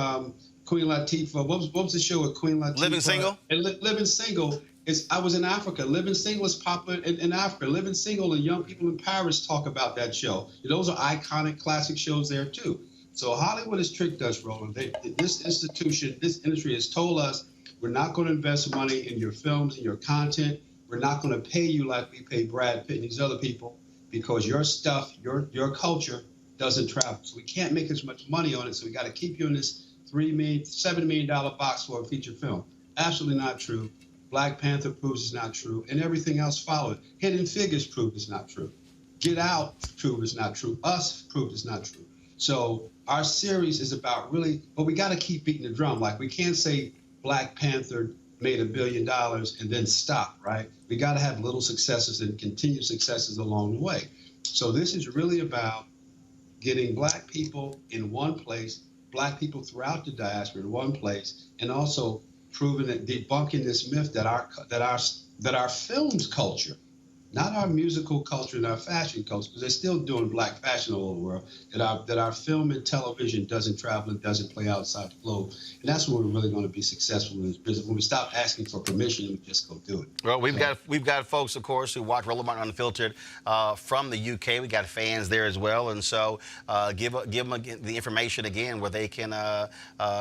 Queen Latifah. What was the show with Queen Latifah? Living Single? And Living Single I was in Africa. Living Single is popular in Africa. Living Single and young people in Paris talk about that show. Those are iconic classic shows there too. So Hollywood has tricked us, Roland. This institution, this industry has told us we're not going to invest money in your films and your content. We're not going to pay you like we pay Brad Pitt and these other people because your stuff, your culture doesn't travel. So we can't make as much money on it. So we got to keep you in this $7 million box for a feature film. Absolutely not true. Black Panther proves it's not true, and everything else followed. Hidden Figures proved it's not true. Get Out proved it's not true. Us proved it's not true. So our series is about really, but we got to keep beating the drum. Like we can't say Black Panther made $1 billion and then stop, right? We got to have little successes and continued successes along the way. So this is really about getting black people in one place, black people throughout the diaspora in one place, and also proving that debunking this myth that our films culture, not our musical culture and our fashion culture, because they're still doing black fashion all over the world, that our film and television doesn't travel and doesn't play outside the globe. And that's when we're really going to be successful in this business, when we stop asking for permission and we just go do it. Well, we've got folks, of course, who watch Roland Martin Unfiltered from the UK. We got fans there as well, and so give them again the information again where they can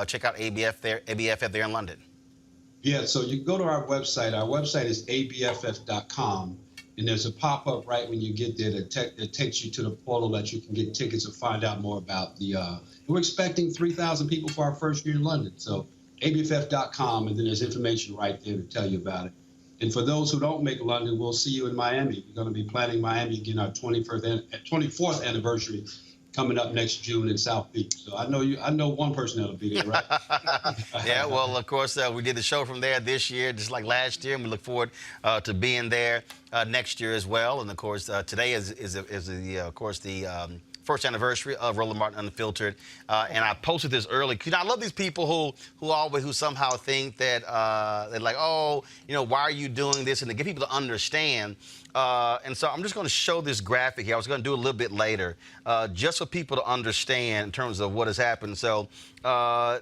check out ABF there in London. Yeah, so you can go to our website. Our website is abff.com, and there's a pop-up right when you get there that takes you to the portal that you can get tickets and find out more about the. We're expecting 3,000 people for our first year in London, so abff.com, and then there's information right there to tell you about it. And for those who don't make London, we'll see you in Miami. We're going to be planning Miami again, our 24th anniversary, coming up next June in South Beach. So I know one person that'll be there, right? Yeah, well, of course, we did the show from there this year, just like last year, and we look forward to being there next year as well. And of course, today is the first anniversary of Roland Martin Unfiltered, and I posted this early. You know, I love these people who somehow think that they're like, oh, you know, why are you doing this? And to get people to understand. And so I'm just going to show this graphic here. I was going to do it a little bit later, just for people to understand in terms of what has happened. So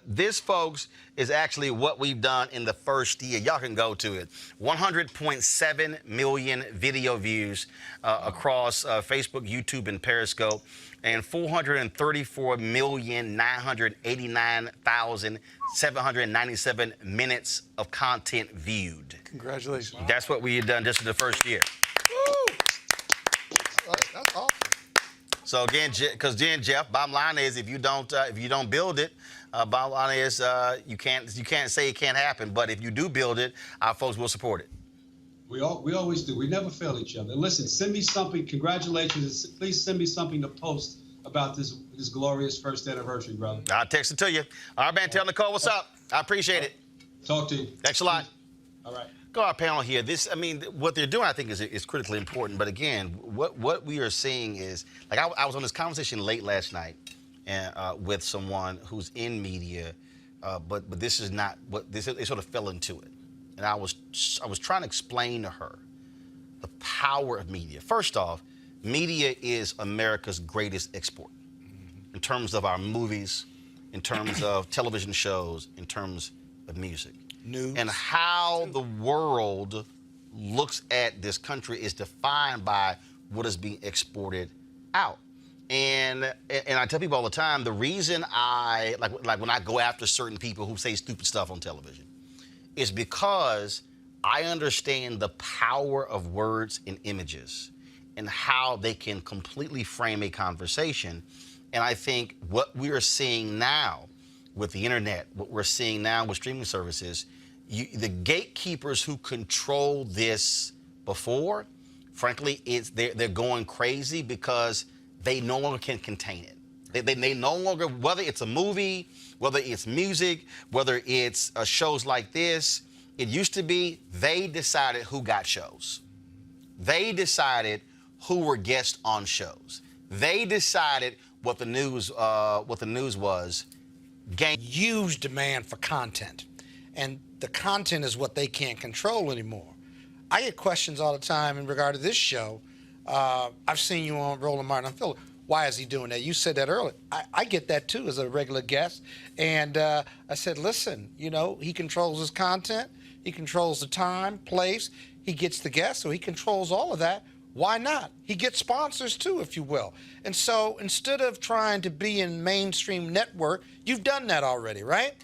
this, folks, is actually what we've done in the first year. Y'all can go to it. 100.7 million video views across Facebook, YouTube, and Periscope, and 434,989,797 minutes of content viewed. Congratulations. That's what we had done just in the first year. That's awesome. So again, because then, Jeff, bottom line is if you don't build it, bottom line is you can't say it can't happen. But if you do build it, our folks will support it. We always do. We never fail each other. Listen, send me something. Congratulations. Please send me something to post about this glorious first anniversary, brother. I'll text it to you. All right, man. Tell Nicole what's up. I appreciate it. Talk to you. Thanks a lot. All right. Go our panel here. What they're doing, I think, is critically important. But again, what we are seeing is, like, I was on this conversation late last night, and with someone who's in media, but this is not what they sort of fell into it, and I was trying to explain to her the power of media. First off, media is America's greatest export in terms of our movies, in terms of television shows, in terms of music. News. And how the world looks at this country is defined by what is being exported out. And I tell people all the time, the reason I like when I go after certain people who say stupid stuff on television is because I understand the power of words and images and how they can completely frame a conversation. And I think what we are seeing now with the internet, what we're seeing now with streaming services, the gatekeepers who control this before, frankly, they're going crazy because they no longer can contain it. They no longer, whether it's a movie, whether it's music, whether it's shows like this, it used to be they decided who got shows. They decided who were guests on shows. They decided what the news was. Huge demand for content, and the content is what they can't control anymore. I get questions all the time in regard to this show. I've seen you on Roland Martin Unfiltered. Why is he doing that? You said that earlier. I get that too as a regular guest. And I said, listen, you know, he controls his content. He controls the time, place. He gets the guests, so he controls all of that. Why not? He gets sponsors too, if you will. And so instead of trying to be in mainstream network, you've done that already, right?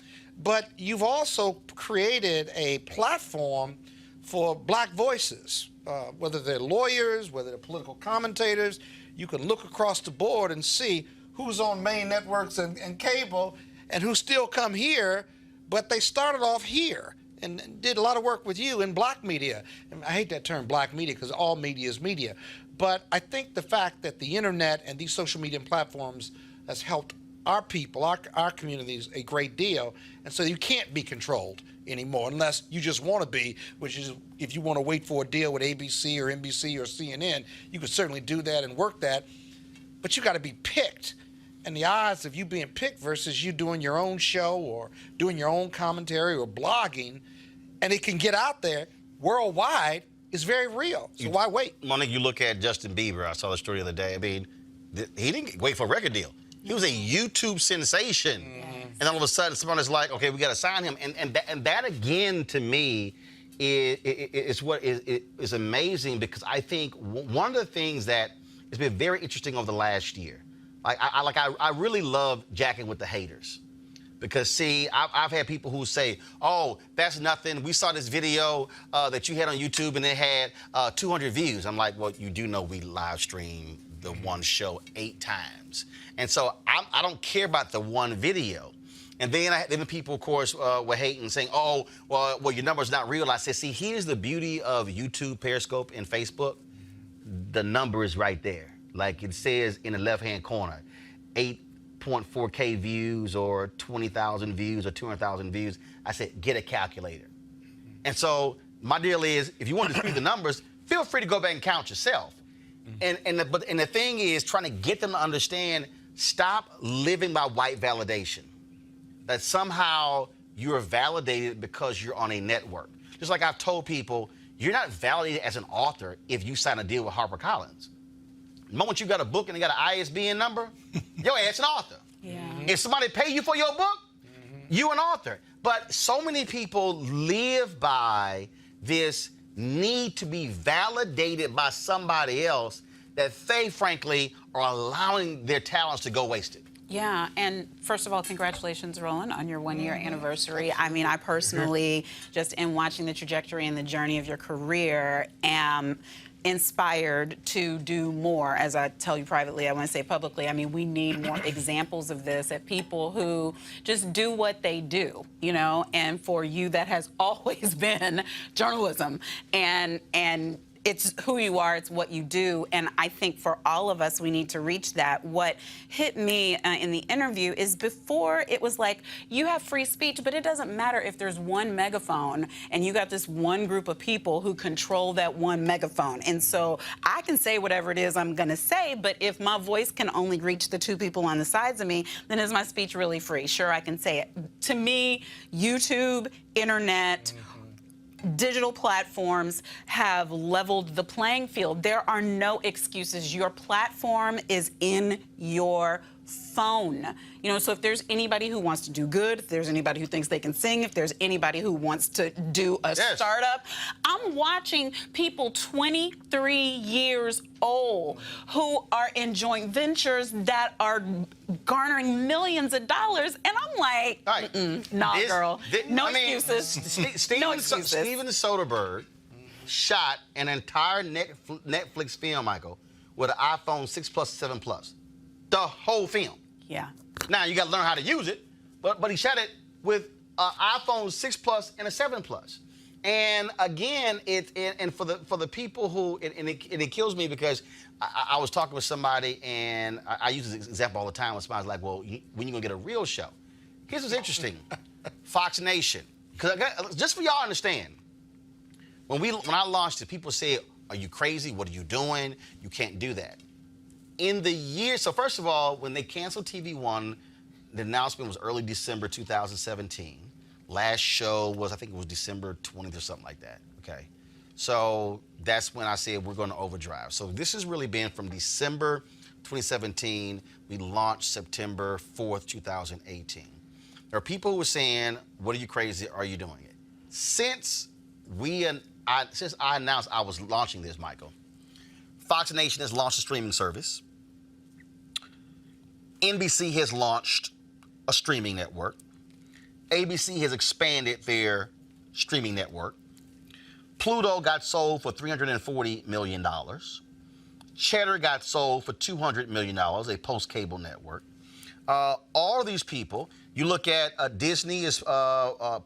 But you've also created a platform for black voices, whether they're lawyers, whether they're political commentators. You can look across the board and see who's on main networks and cable and who still come here, but they started off here and did a lot of work with you in black media. And I hate that term, black media, because all media is media. But I think the fact that the internet and these social media platforms has helped our people, our communities a great deal. And so you can't be controlled anymore unless you just want to be, which is if you want to wait for a deal with ABC or NBC or CNN, you could certainly do that and work that. But you got to be picked. And the odds of you being picked versus you doing your own show or doing your own commentary or blogging, and it can get out there worldwide, is very real. So why wait? Monique, you look at Justin Bieber. I saw the story the other day. I mean, he didn't wait for a record deal. He was a YouTube sensation. And all of a sudden, somebody's like, okay, we got to sign him. And that again, to me, is what is amazing, because I think one of the things that has been very interesting over the last year, I really love jacking with the haters. Because, see, I've had people who say, oh, that's nothing. We saw this video that you had on YouTube and it had 200 views. I'm like, well, you do know we live stream the one show 8 times. And so I don't care about the one video. And then people, of course, were hating, saying, oh, well, your number's not real. I said, see, here's the beauty of YouTube, Periscope, and Facebook. The number is right there. Like it says in the left-hand corner, 8.4K views or 20,000 views or 200,000 views. I said, get a calculator. And so my deal is, if you want to dispute the numbers, feel free to go back and count yourself. And the thing is, trying to get them to understand, stop living by white validation. That somehow you're validated because you're on a network. Just like I've told people, you're not validated as an author if you sign a deal with HarperCollins. The moment you got a book and they got an ISBN number, your ass an author. Yeah. If somebody pay you for your book, you an author. But so many people live by this need to be validated by somebody else that they, frankly, are allowing their talents to go wasted. Yeah, and first of all, congratulations, Roland, on your 1-year anniversary. I mean, I personally, just in watching the trajectory and the journey of your career, am inspired to do more. As I tell you privately, I want to say publicly, I mean, we need more examples of this, at people who just do what they do, you know, and for you, that has always been journalism. And it's who you are, it's what you do, and I think for all of us, we need to reach that. What hit me in the interview is, before it was like, you have free speech, but it doesn't matter if there's one megaphone and you got this one group of people who control that one megaphone. And so I can say whatever it is I'm gonna say, but if my voice can only reach the 2 people on the sides of me, then is my speech really free? Sure, I can say it. To me, YouTube, internet, digital platforms have leveled the playing field. There are no excuses. Your platform is in your phone. You know, so if there's anybody who wants to do good, if there's anybody who thinks they can sing, if there's anybody who wants to do a startup, I'm watching people 23 years old who are in joint ventures that are garnering millions of dollars, and I'm like, nah, girl, no excuses. Steven Soderbergh shot an entire Netflix film, Michael, with an iPhone 6 Plus, 7 Plus. The whole film. Yeah. Now you got to learn how to use it, but he shot it with an iPhone 6 Plus and a 7 Plus. And again, for the people who, and it kills me, because I was talking with somebody, and I use this example all the time when somebody's like, well, when you gonna get a real show? Here's what's interesting. Fox Nation, because just for y'all to understand, when I launched it, people said, are you crazy? What are you doing? You can't do that. In the year, so first of all, when they canceled TV One, the announcement was early December 2017. Last show was, I think it was December 20th or something like that, okay? So that's when I said we're going to overdrive. So this has really been from December 2017. We launched September 4th, 2018. There are people who are saying, what are you crazy? Are you doing it? Since I announced I was launching this, Michael, Fox Nation has launched a streaming service. NBC has launched a streaming network. ABC has expanded their streaming network. Pluto got sold for $340 million. Cheddar got sold for $200 million, a post-cable network. All of these people, you look at Disney is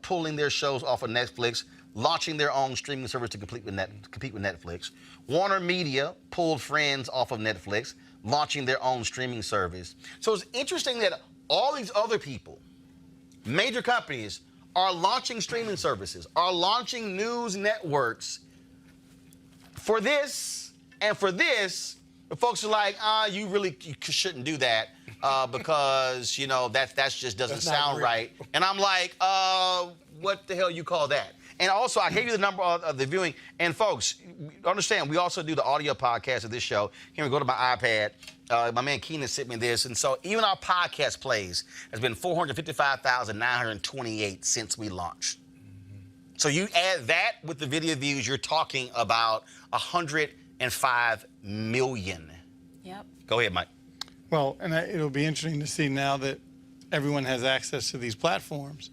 pulling their shows off of Netflix, launching their own streaming service to compete with Netflix. Warner Media pulled Friends off of Netflix, launching their own streaming service. So it's interesting that all these other people, major companies, are launching streaming services, are launching news networks for this and for this. The folks are like, you shouldn't do that because, that just doesn't sound right. And I'm like, what the hell you call that? And also, I gave you the number of the viewing. And folks, understand, we also do the audio podcast of this show. Here we go to my iPad. My man Keenan sent me this. And so even our podcast plays has been 455,928 since we launched. So you add that with the video views, you're talking about 105 million. Yep. Go ahead, Mike. Well, and it'll be interesting to see now that everyone has access to these platforms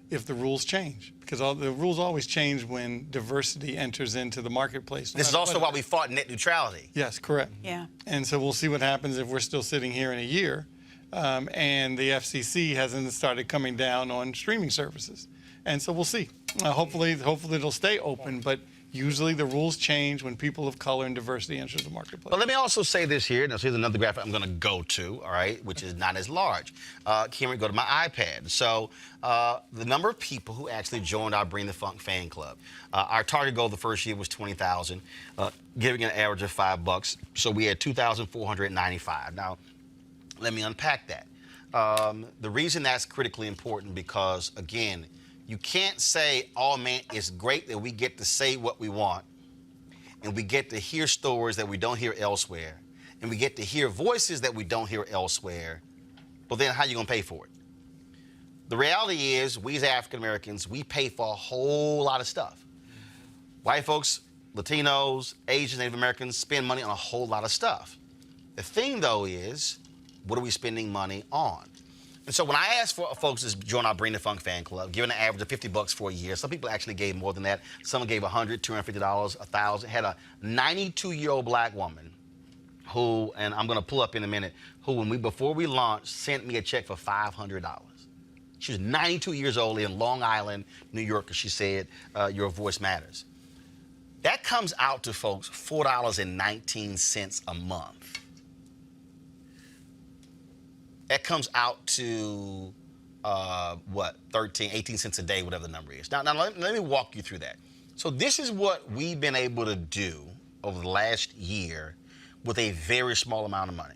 if the rules change. Because the rules always change when diversity enters into the marketplace. This is also why we fought net neutrality. Yes, correct. Yeah. And so we'll see what happens if we're still sitting here in a year and the FCC hasn't started coming down on streaming services. And so we'll see. Hopefully it'll stay open, but usually the rules change when people of color and diversity enter the marketplace. But let me also say this here. Now, here's another graphic I'm going to go to, all right, which is not as large. Can we go to my iPad? So the number of people who actually joined our Bring the Funk fan club. Our target goal the first year was 20,000, giving an average of $5. So we had 2,495. Now, let me unpack that. The reason that's critically important because, again, you can't say, oh, man, it's great that we get to say what we want and we get to hear stories that we don't hear elsewhere and we get to hear voices that we don't hear elsewhere. Well, then how are you going to pay for it? The reality is, we as African Americans, we pay for a whole lot of stuff. White folks, Latinos, Asians, Native Americans spend money on a whole lot of stuff. The thing, though, is, what are we spending money on? And so when I asked for folks to join our Bring the Funk fan club, giving an average of $50 for a year, some people actually gave more than that. Some gave $100, $250, $1,000. Had a 92-year-old black woman who, and I'm going to pull up in a minute, who before we launched sent me a check for $500. She was 92 years old in Long Island, New York, and she said, your voice matters. That comes out to folks $4.19 a month. That comes out to, 18 cents a day, whatever the number is. Now let me walk you through that. So this is what we've been able to do over the last year with a very small amount of money.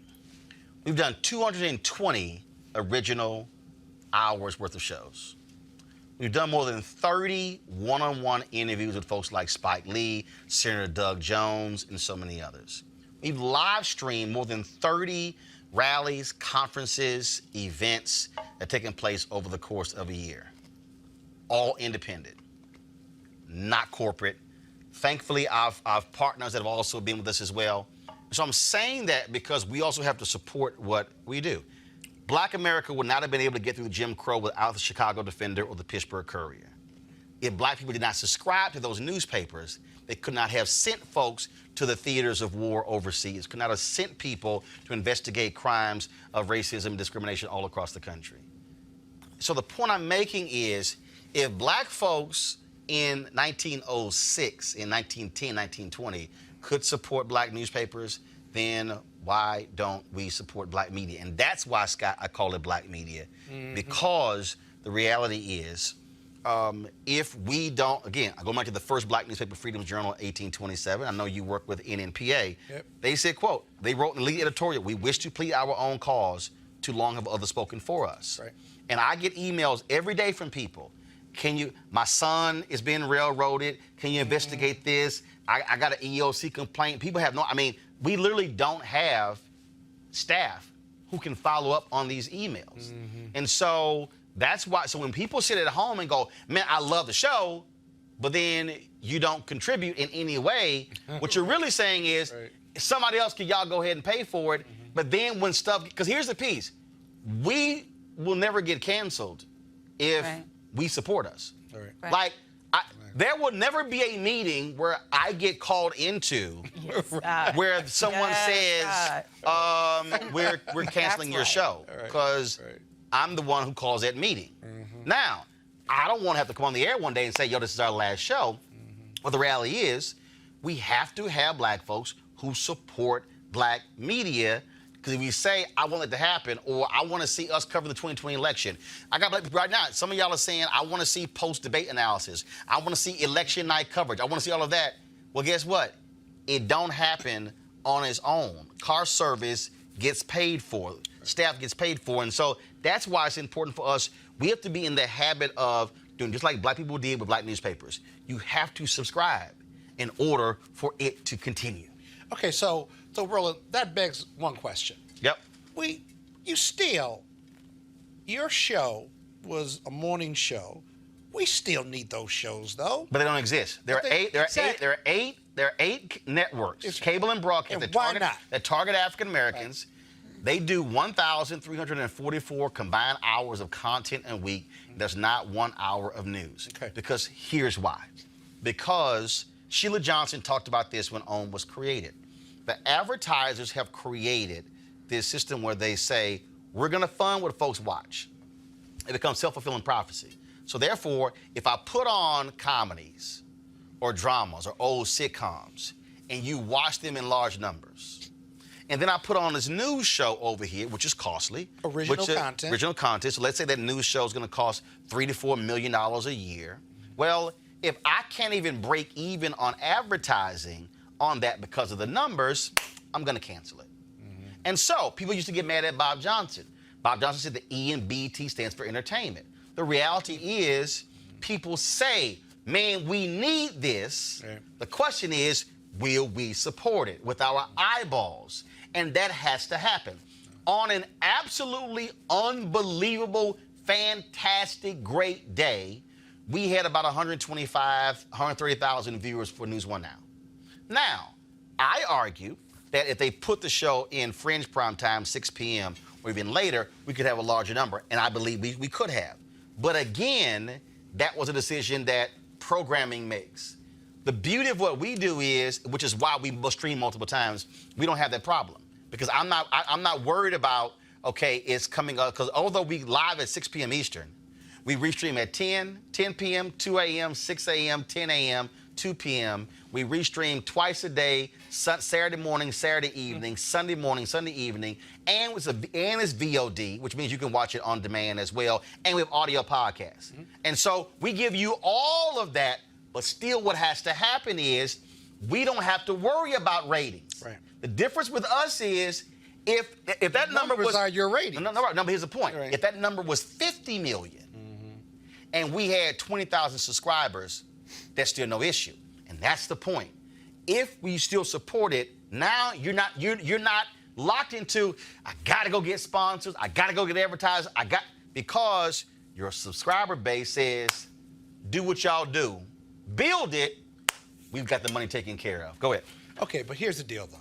We've done 220 original hours worth of shows. We've done more than 30 one-on-one interviews with folks like Spike Lee, Senator Doug Jones, and so many others. We've live streamed more than 30 rallies, conferences, events that have taken place over the course of a year. All independent, not corporate. Thankfully, I've partners that have also been with us as well. So I'm saying that because we also have to support what we do. Black America would not have been able to get through Jim Crow without the Chicago Defender or the Pittsburgh Courier. If black people did not subscribe to those newspapers, they could not have sent folks to the theaters of war overseas, could not have sent people to investigate crimes of racism and discrimination all across the country. So the point I'm making is, if black folks in 1906, in 1910, 1920, could support black newspapers, then why don't we support black media? And that's why, Scott, I call it black media, because the reality is, if we don't, again, I go back to the first black newspaper, Freedom's Journal, 1827. I know you work with NNPA. Yep. They said, quote, they wrote in the lead editorial, we wish to plead our own cause, too long have others spoken for us. Right. And I get emails every day from people. My son is being railroaded. Can you investigate this? I got an EEOC complaint. People have no, I mean, we literally don't have staff who can follow up on these emails. And so that's why, so when people sit at home and go, man, I love the show, but then you don't contribute in any way, what you're really saying is, somebody else, can y'all go ahead and pay for it? But then when stuff, because here's the piece, we will never get canceled if we support us. Like, there will never be a meeting where I get called into where someone says, we're canceling your show, because I'm the one who calls that meeting. Now, I don't want to have to come on the air one day and say, yo, this is our last show. But the reality is, we have to have black folks who support black media, because if we say, I want it to happen, or I want to see us cover the 2020 election. I got black people right now. Some of y'all are saying, I want to see post-debate analysis. I want to see election night coverage. I want to see all of that. Well, guess what? It don't happen on its own. Car service gets paid for. Staff gets paid for. And so that's why it's important for us. We have to be in the habit of doing just like black people did with black newspapers. You have to subscribe in order for it to continue. Okay, so Roland, that begs one question. Yep. Your show was a morning show. We still need those shows, though. But they don't exist. There are eight networks, cable and broadcast, that target African Americans. They do 1,344 combined hours of content a week. There's not 1 hour of news. Because here's why. Because Sheila Johnson talked about this when OWN was created. The advertisers have created this system where they say, we're going to fund what folks watch. It becomes self-fulfilling prophecy. So therefore, if I put on comedies or dramas or old sitcoms and you watch them in large numbers, and then I put on this news show over here, which is costly. Original content. So let's say that news show is going to cost $3 to $4 million a year. Well, if I can't even break even on advertising on that because of the numbers, I'm going to cancel it. And so people used to get mad at Bob Johnson. Bob Johnson said the E in BET stands for entertainment. The reality is, people say, man, we need this. The question is, will we support it with our eyeballs? And that has to happen. On an absolutely unbelievable, fantastic, great day, we had about 130,000 viewers for News One Now. Now, I argue that if they put the show in fringe prime time, 6 p.m. or even later, we could have a larger number, and I believe we could have. But again, that was a decision that programming makes. The beauty of what we do is, which is why we must stream multiple times, we don't have that problem. Because I'm not worried about, okay, it's coming up, because although we live at 6 p.m. Eastern, we restream at 10 p.m., 2 a.m., 6 a.m., 10 a.m., 2 p.m. We restream twice a day, Saturday morning, Saturday evening, Sunday morning, Sunday evening, and it's VOD, which means you can watch it on demand as well, and we have audio podcasts. And so we give you all of that, but still what has to happen is we don't have to worry about ratings. The difference with us is if that number was... are your ratings. No, but here's the point. If that number was 50 million and we had 20,000 subscribers, that's still no issue. And that's the point. If we still support it, now you're not locked into, I gotta go get sponsors, I gotta go get advertisers, because your subscriber base says, do what y'all do. Build it, we've got the money taken care of. Go ahead. Okay, but here's the deal though.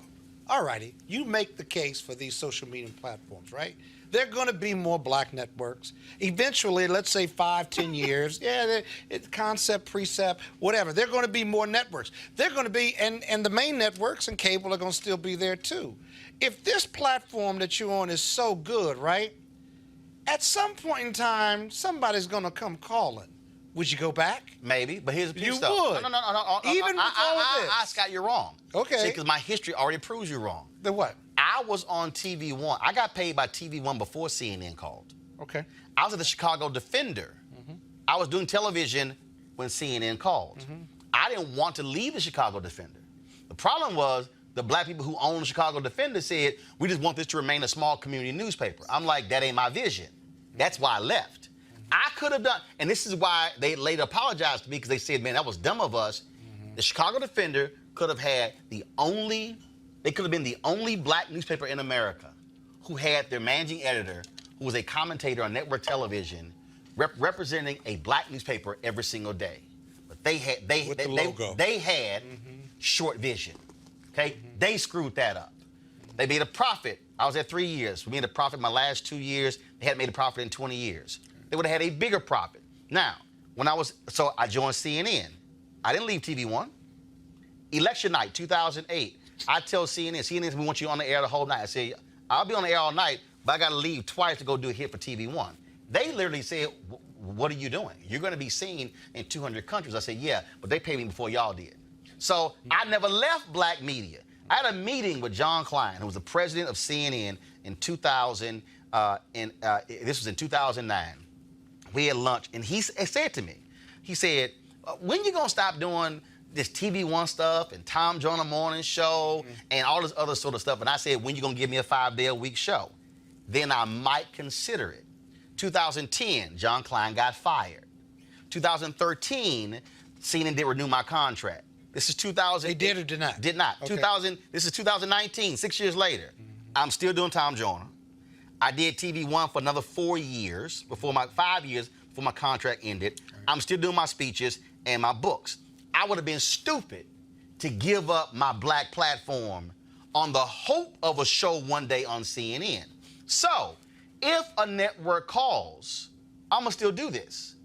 All righty, you make the case for these social media platforms, right? There are going to be more black networks. Eventually, let's say 5-10 years, it's concept, precept, whatever. There are going to be more networks. They're going to be, and the main networks and cable are going to still be there too. If this platform that you're on is so good, right? At some point in time, somebody's going to come calling. Would you go back? Maybe, but here's the piece, you though. would. No. Even with all of this. Scott, you're wrong. Okay. See, because my history already proves you're wrong. The what? I was on TV One. I got paid by TV One before CNN called. Okay. I was at the Chicago Defender. I was doing television when CNN called. I didn't want to leave the Chicago Defender. The problem was the black people who own the Chicago Defender said, we just want this to remain a small community newspaper. I'm like, that ain't my vision. That's why I left. I could have done, and this is why they later apologized to me, because they said, man, that was dumb of us. The Chicago Defender could have had they could have been the only black newspaper in America who had their managing editor, who was a commentator on network television, representing a black newspaper every single day. But they had short vision. Okay, they screwed that up. They made a profit. I was there 3 years. We made a profit my last 2 years. They hadn't made a profit in 20 years. They would have had a bigger profit. Now, I joined CNN. I didn't leave TV One. Election night, 2008. I tell CNN, we want you on the air the whole night. I say, I'll be on the air all night, but I got to leave twice to go do a hit for TV One. They literally said, what are you doing? You're going to be seen in 200 countries. I said, yeah, but they paid me before y'all did. So I never left black media. I had a meeting with John Klein, who was the president of CNN in 2000, this was in 2009. We had lunch, and he said to me, he said, when you going to stop doing this TV One stuff and Tom Joyner Morning Show and all this other sort of stuff? And I said, when you going to give me a 5-day-a-week show? Then I might consider it. 2010, John Klein got fired. 2013, CNN did renew my contract. This is 2000. They did or did not? Did not. Okay. This is 2019, 6 years later. I'm still doing Tom Joyner. I did TV One for another 4 years, 5 years before my contract ended. Right. I'm still doing my speeches and my books. I would have been stupid to give up my black platform on the hope of a show one day on CNN. So, if a network calls, I'm gonna still do this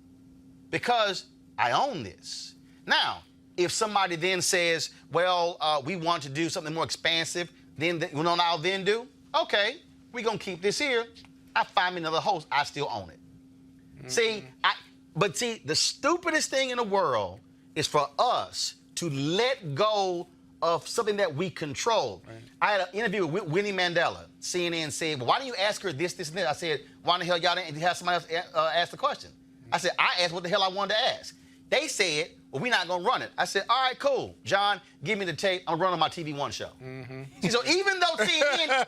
because I own this. Now, if somebody then says, well, we want to do something more expansive, then you know what I'll then do? Okay, we're gonna keep this here. I find me another host, I still own it. See, the stupidest thing in the world is for us to let go of something that we control. Right. I had an interview with Winnie Mandela. CNN said, well, why don't you ask her this, this, and this? I said, why in the hell y'all didn't have somebody else ask the question? I said, I asked what the hell I wanted to ask. They said, well, we're not going to run it. I said, all right, cool. John, give me the tape. I'm running my TV One show. See, so even though CNN,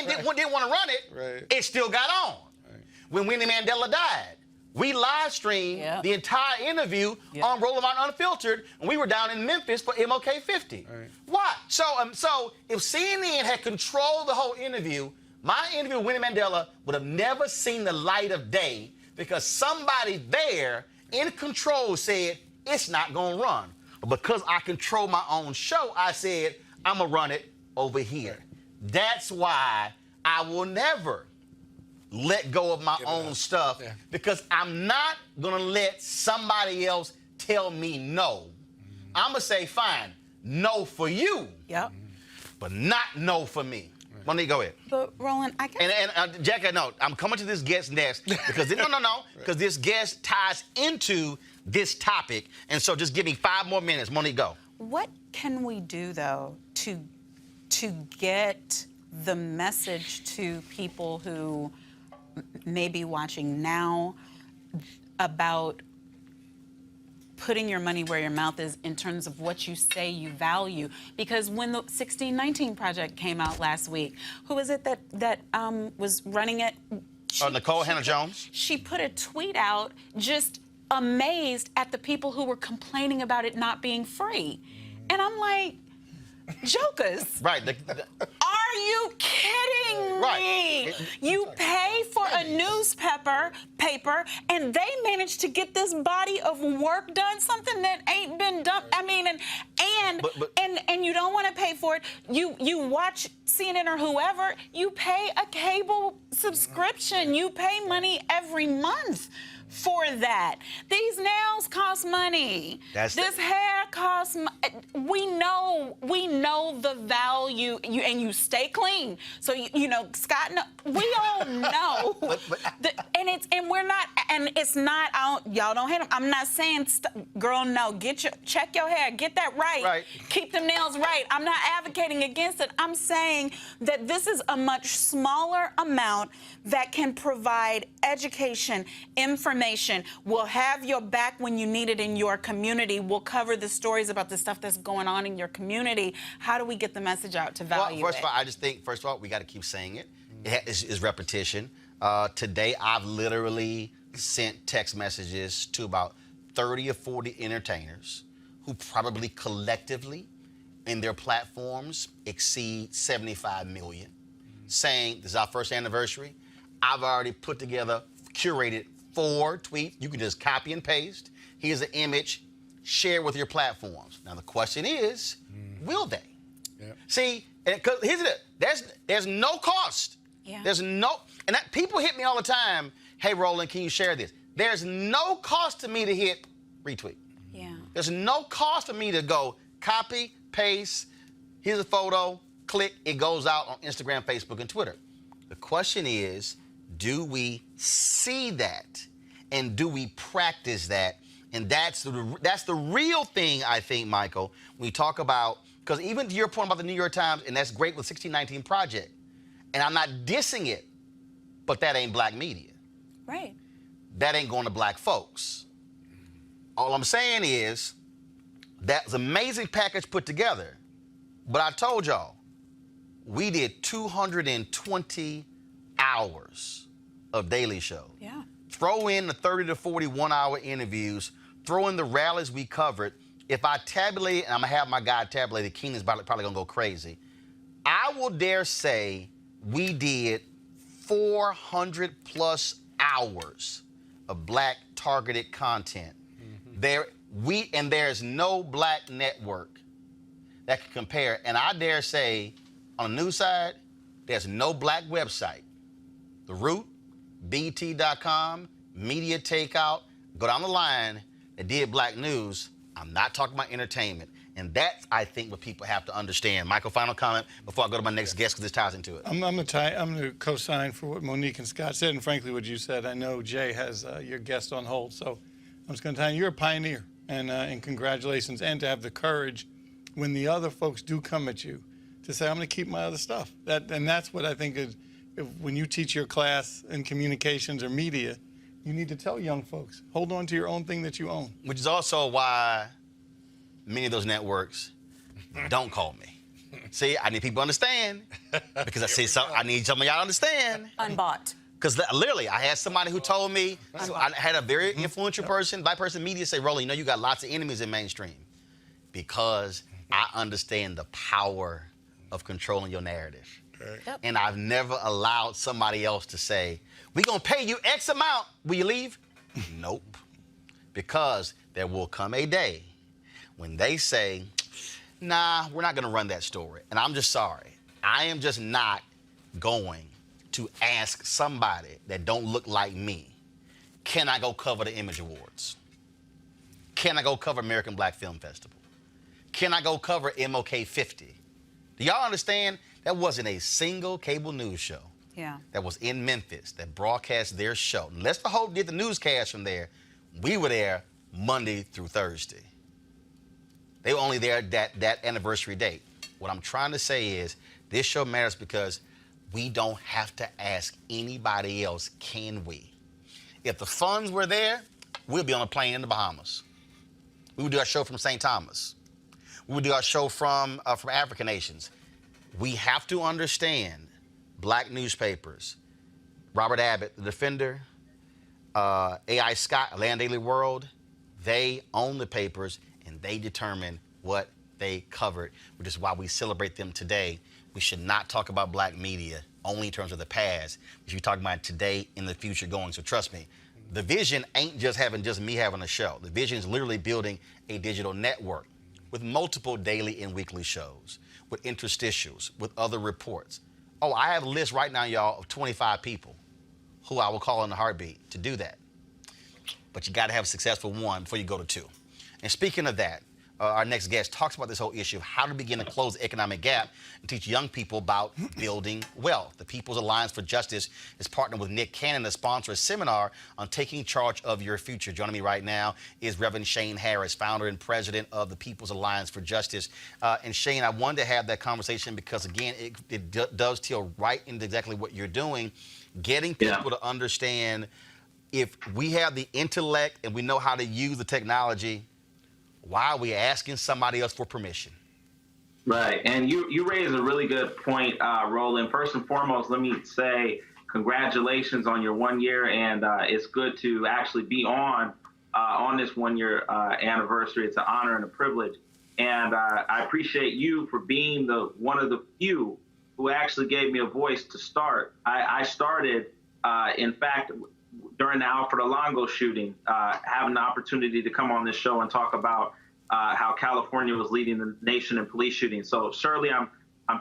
didn't want to run it, it still got on. Right. When Winnie Mandela died, we live streamed the entire interview on Roland Unfiltered, and we were down in Memphis for MLK 50. Right. Why? So if CNN had controlled the whole interview, my interview with Winnie Mandela would have never seen the light of day because somebody there in control said, it's not going to run. But because I control my own show, I said, I'm going to run it over here. That's why I will never let go of my own stuff because I'm not going to let somebody else tell me no. I'm going to say, fine, no for you, but not no for me. Monique, go ahead. But Roland, I guess. And Jackie, no, I'm coming to this guest next because because this guest ties into this topic, and so just give me 5 more minutes. Monique, go. What can we do though to get the message to people who may be watching now about putting your money where your mouth is in terms of what you say you value? Because when the 1619 Project came out last week, who was it that was running it? Nicole Hannah-Jones. She put a tweet out just amazed at the people who were complaining about it not being free. And I'm like, jokers. Right. Are you kidding me? You pay for a newspaper, and they managed to get this body of work done, something that ain't been done. I mean, and you don't want to pay for it. You watch CNN or whoever, you pay a cable subscription. You pay money every month for that. These nails cost money. This hair costs we know the value, and you stay clean. So you know, Scott, we all know. It's not y'all don't hate them. I'm not saying girl, no, check your hair, get that right. Keep them nails right. I'm not advocating against it. I'm saying that this is a much smaller amount that can provide education, information, will have your back when you need it in your community, will cover the stories about the stuff that's going on in your community. How do we get the message out to value First of all, I just think, we got to keep saying it. It's repetition. Today, I've literally sent text messages to about 30 or 40 entertainers who probably collectively in their platforms exceed 75 million, saying, this is our first anniversary. I've already put together, curated 4 tweets. You can just copy and paste. Here's an image, share with your platforms. Now the question is, will they? Yep. See, and here's it. There's no cost. Yeah. There's no, and that, people hit me all the time. Hey, Roland, can you share this? There's no cost to me to hit retweet. Yeah. There's no cost for me to go copy, paste, here's a photo, click, it goes out on Instagram, Facebook, and Twitter. The question is, do we see that? And do we practice that? And that's the real thing, I think, Michael, when we talk about, because even to your point about the New York Times, and that's great with 1619 Project, and I'm not dissing it, but that ain't black media. Right. That ain't going to black folks. All I'm saying is that's an amazing package put together. But I told y'all, we did 220 hours of Daily Show. Yeah. Throw in the 30 to 40 1-hour interviews, throw in the rallies we covered. If I tabulate, and I'm going to have my guy tabulate it, Keenan's probably going to go crazy. I will dare say we did 400 plus hours of black targeted content. There's no black network that can compare. And I dare say, on the news side, there's no black website. The Root, BT.com, Media Takeout, go down the line, that did black news. I'm not talking about entertainment. And that's, I think, what people have to understand. Michael, final comment before I go to my next guest, because this ties into it. I'm going to co-sign for what Monique and Scott said, and frankly, what you said. I know Jay has your guest on hold, so I'm just going to tell you, you're a pioneer, and congratulations, and to have the courage when the other folks do come at you to say, I'm going to keep my other stuff. And that's what I think is, when you teach your class in communications or media, you need to tell young folks, hold on to your own thing that you own. Which is also why many of those networks don't call me. See, I need people to understand, because I need some of y'all to understand. Unbought. Because literally, I had somebody who told me, so I had a very influential person, black person in media, say, Roland, you know you got lots of enemies in mainstream, because I understand the power of controlling your narrative. Right. Yep. And I've never allowed somebody else to say, we're going to pay you X amount. Will you leave? Nope. Because there will come a day when they say, nah, we're not going to run that story. And I'm just sorry. I am just not going to ask somebody that don't look like me, can I go cover the Image Awards? Can I go cover American Black Film Festival? Can I go cover MLK 50? Do y'all understand? That wasn't a single cable news show that was in Memphis that broadcast their show. Unless the Hope did the newscast from there, we were there Monday through Thursday. They were only there that anniversary date. What I'm trying to say is this show matters because we don't have to ask anybody else, can we? If the funds were there, we'll be on a plane in the Bahamas. We would do our show from St. Thomas. We would do our show from African nations. We have to understand black newspapers, Robert Abbott, The Defender, A.I. Scott, Atlanta Daily World, they own the papers and they determine what they covered, which is why we celebrate them today. We should not talk about black media only in terms of the past. We should be talking about today and the future going. So trust me, the vision ain't just me having a show. The vision is literally building a digital network with multiple daily and weekly shows, with interstitials, with other reports. Oh, I have a list right now, y'all, of 25 people who I will call in a heartbeat to do that. But you got to have a successful one before you go to 2. And speaking of that, our next guest talks about this whole issue of how to begin to close the economic gap and teach young people about building wealth. The People's Alliance for Justice is partnering with Nick Cannon to sponsor a seminar on taking charge of your future. Joining me right now is Reverend Shane Harris, founder and president of the People's Alliance for Justice. And Shane, I wanted to have that conversation because, again, it does till right into exactly what you're doing, getting people to understand if we have the intellect and we know how to use the technology, why are we asking somebody else for permission? Right. And you raise a really good point, Roland. First and foremost, let me say congratulations on your 1 year. And it's good to actually be on on this 1-year anniversary. It's an honor and a privilege. And I appreciate you for being one of the few who actually gave me a voice to start. I started, in fact, during the Alfred Alongo shooting, having the opportunity to come on this show and talk about how California was leading the nation in police shootings. So Shirley, I'm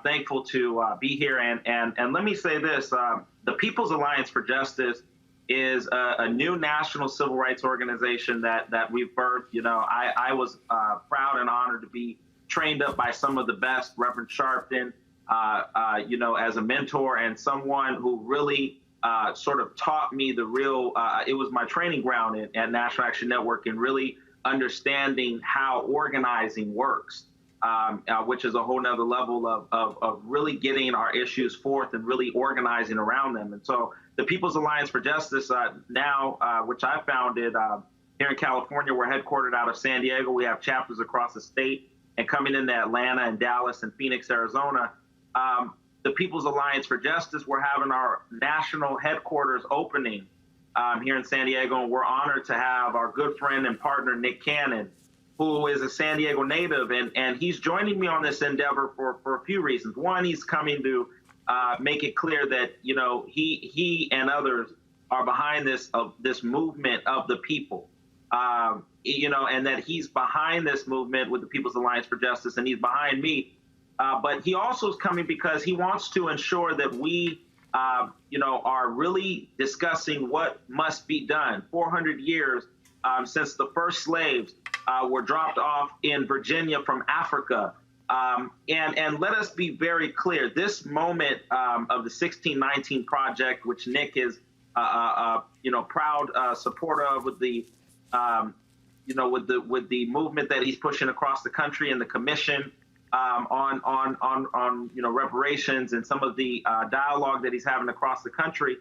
thankful to be here. And let me say this, the People's Alliance for Justice is a new national civil rights organization that we've birthed. You know, I was proud and honored to be trained up by some of the best, Reverend Sharpton, you know, as a mentor and someone who really sort of taught me the real, it was my training ground at National Action Network and really understanding how organizing works, which is a whole nother level of really getting our issues forth and really organizing around them. And so the People's Alliance for Justice now, which I founded here in California, we're headquartered out of San Diego. We have chapters across the state and coming into Atlanta and Dallas and Phoenix, Arizona. The People's Alliance for Justice, we're having our national headquarters opening here in San Diego, and we're honored to have our good friend and partner, Nick Cannon, who is a San Diego native, and he's joining me on this endeavor for a few reasons. One, he's coming to make it clear that, you know, he and others are behind this movement of the people, you know, and that he's behind this movement with the People's Alliance for Justice, and he's behind me. But he also is coming because he wants to ensure that we, you know, are really discussing what must be done. 400 years since the first slaves were dropped off in Virginia from Africa. And let us be very clear, this moment of the 1619 Project, which Nick is, you know, proud supporter of with the, you know, with the movement that he's pushing across the country and the commission on you know, reparations and some of the dialogue that he's having across the country.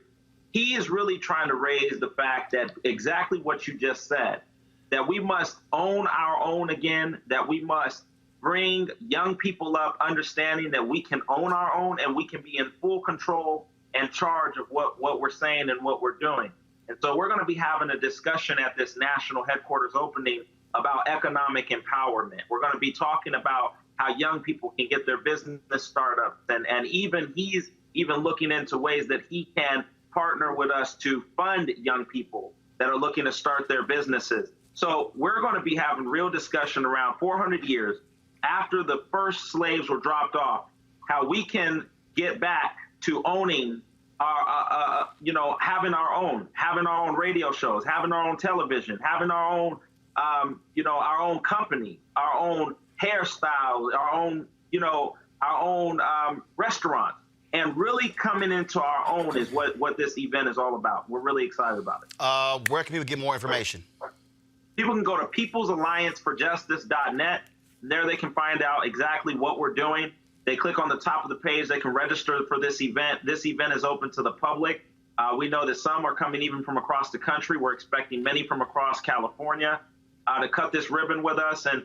He is really trying to raise the fact that exactly what you just said, that we must own our own again, that we must bring young people up understanding that we can own our own and we can be in full control and charge of what we're saying and what we're doing. And so we're going to be having a discussion at this national headquarters opening about economic empowerment. We're going to be talking about how young people can get their business startups, and even he's even looking into ways that he can partner with us to fund young people that are looking to start their businesses. So we're going to be having real discussion around 400 years after the first slaves were dropped off, how we can get back to owning our, you know, having our own radio shows, having our own television, having our own, you know, our own company, our own hairstyle, our own, you know, our own restaurant, and really coming into our own is what this event is all about. We're really excited about it. Where can people get more information? People can go to peoplesallianceforjustice.net. There they can find out exactly what we're doing. They click on the top of the page. They can register for this event. This event is open to the public. We know that some are coming even from across the country. We're expecting many from across California to cut this ribbon with us. And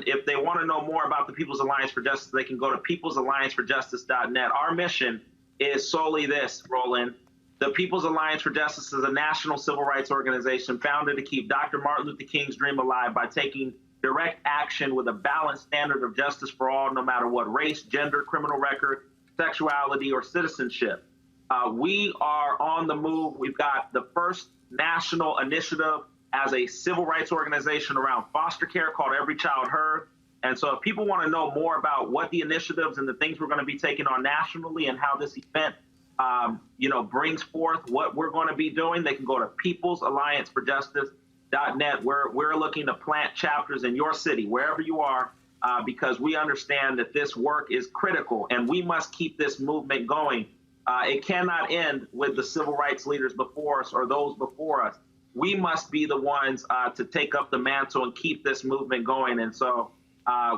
if they want to know more about the People's Alliance for Justice, they can go to peoplesallianceforjustice.net. Our mission is solely this, Roland. The People's Alliance for Justice is a national civil rights organization founded to keep Dr. Martin Luther King's dream alive by taking direct action with a balanced standard of justice for all, no matter what race, gender, criminal record, sexuality, or citizenship. We are on the move. We've got the first national initiative as a civil rights organization around foster care called Every Child Heard. And so if people want to know more about what the initiatives and the things we're going to be taking on nationally and how this event, you know, brings forth what we're going to be doing, they can go to peoplesallianceforjustice.net. We're looking to plant chapters in your city, wherever you are, because we understand that this work is critical and we must keep this movement going. It cannot end with the civil rights leaders before us or those before us. We must be the ones to take up the mantle and keep this movement going. And so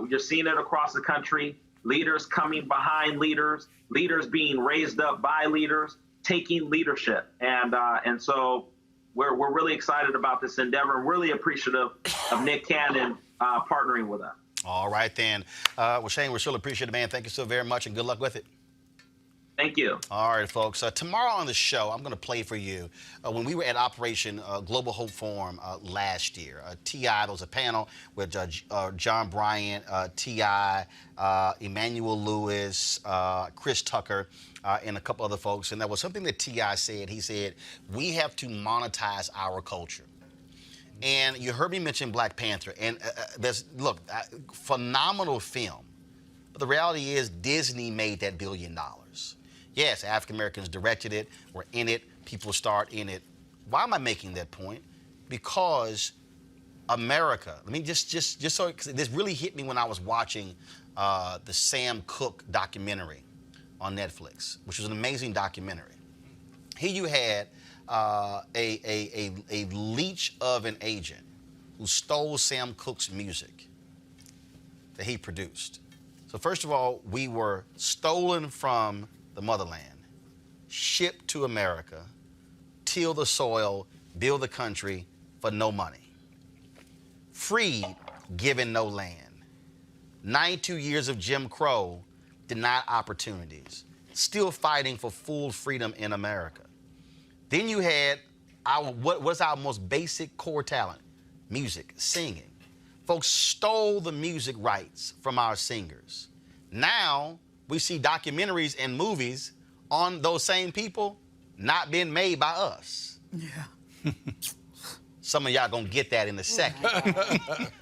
you're seeing it across the country, leaders coming behind leaders, leaders being raised up by leaders, taking leadership. And so we're really excited about this endeavor and really appreciative of Nick Cannon partnering with us. All right, then. Well, Shane, we surely appreciate it, man. Thank you so very much, and good luck with it. Thank you. All right, folks. Tomorrow on the show, I'm going to play for you when we were at Operation Global Hope Forum last year. T.I., there was a panel with John Bryant, T.I., Emmanuel Lewis, Chris Tucker, and a couple other folks. And there was something that T.I. said. He said, we have to monetize our culture. And you heard me mention Black Panther. And phenomenal film. But the reality is Disney made that $1 billion. Yes, African Americans directed it, were in it, people start in it. Why am I making that point? Because America, let me just so, cause this really hit me when I was watching the Sam Cooke documentary on Netflix, which was an amazing documentary. Here you had a leech of an agent who stole Sam Cooke's music that he produced. So first of all, we were stolen from the motherland, shipped to America, till the soil, build the country for no money. Freed, given no land. 92 years of Jim Crow, denied opportunities. Still fighting for full freedom in America. Then you had what's our most basic core talent? Music, singing. Folks stole the music rights from our singers. Now, we see documentaries and movies on those same people not being made by us. Yeah. Some of y'all gonna get that in a second.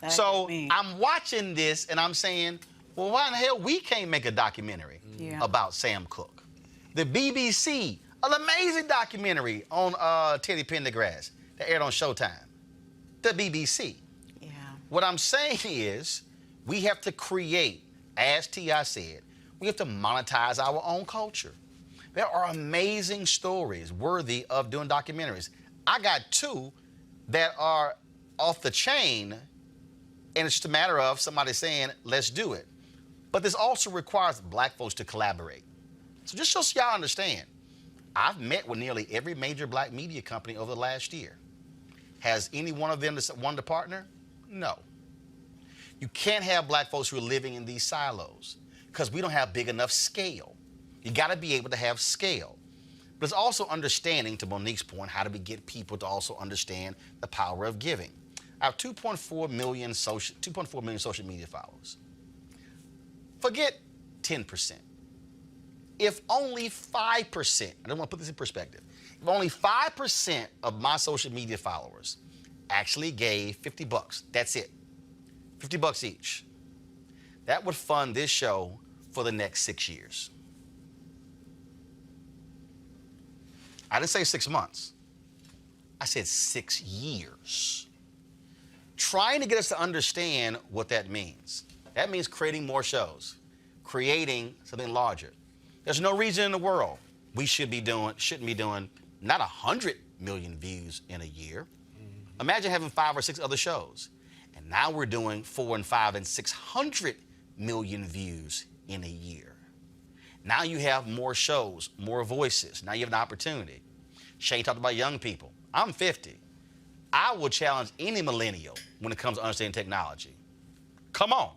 So I'm watching this and I'm saying, well, why in the hell we can't make a documentary about Sam Cooke? The BBC, an amazing documentary on Teddy Pendergrass that aired on Showtime. The BBC. Yeah. What I'm saying is we have to create, as T.I. said, we have to monetize our own culture. There are amazing stories worthy of doing documentaries. I got two that are off the chain, and it's just a matter of somebody saying, let's do it. But this also requires Black folks to collaborate. So just so y'all understand, I've met with nearly every major Black media company over the last year. Has any one of them wanted to partner? No. You can't have Black folks who are living in these silos because we don't have big enough scale. You got to be able to have scale. But it's also understanding, to Monique's point, how do we get people to also understand the power of giving? I have 2.4 million social media followers. Forget 10%. If only 5%, I don't want to put this in perspective, if only 5% of my social media followers actually gave $50, that's it, $50 each, that would fund this show for the next 6 years. I didn't say 6 months. I said 6 years. Trying to get us to understand what that means. That means creating more shows, creating something larger. There's no reason in the world we shouldn't be doing not 100 million views in a year. Imagine having 5 or 6 other shows. And now we're doing 4 and 5 and 600 million views in a year. Now you have more shows, more voices. Now you have an opportunity. Shane talked about young people. I'm 50. I will challenge any millennial when it comes to understanding technology. Come on.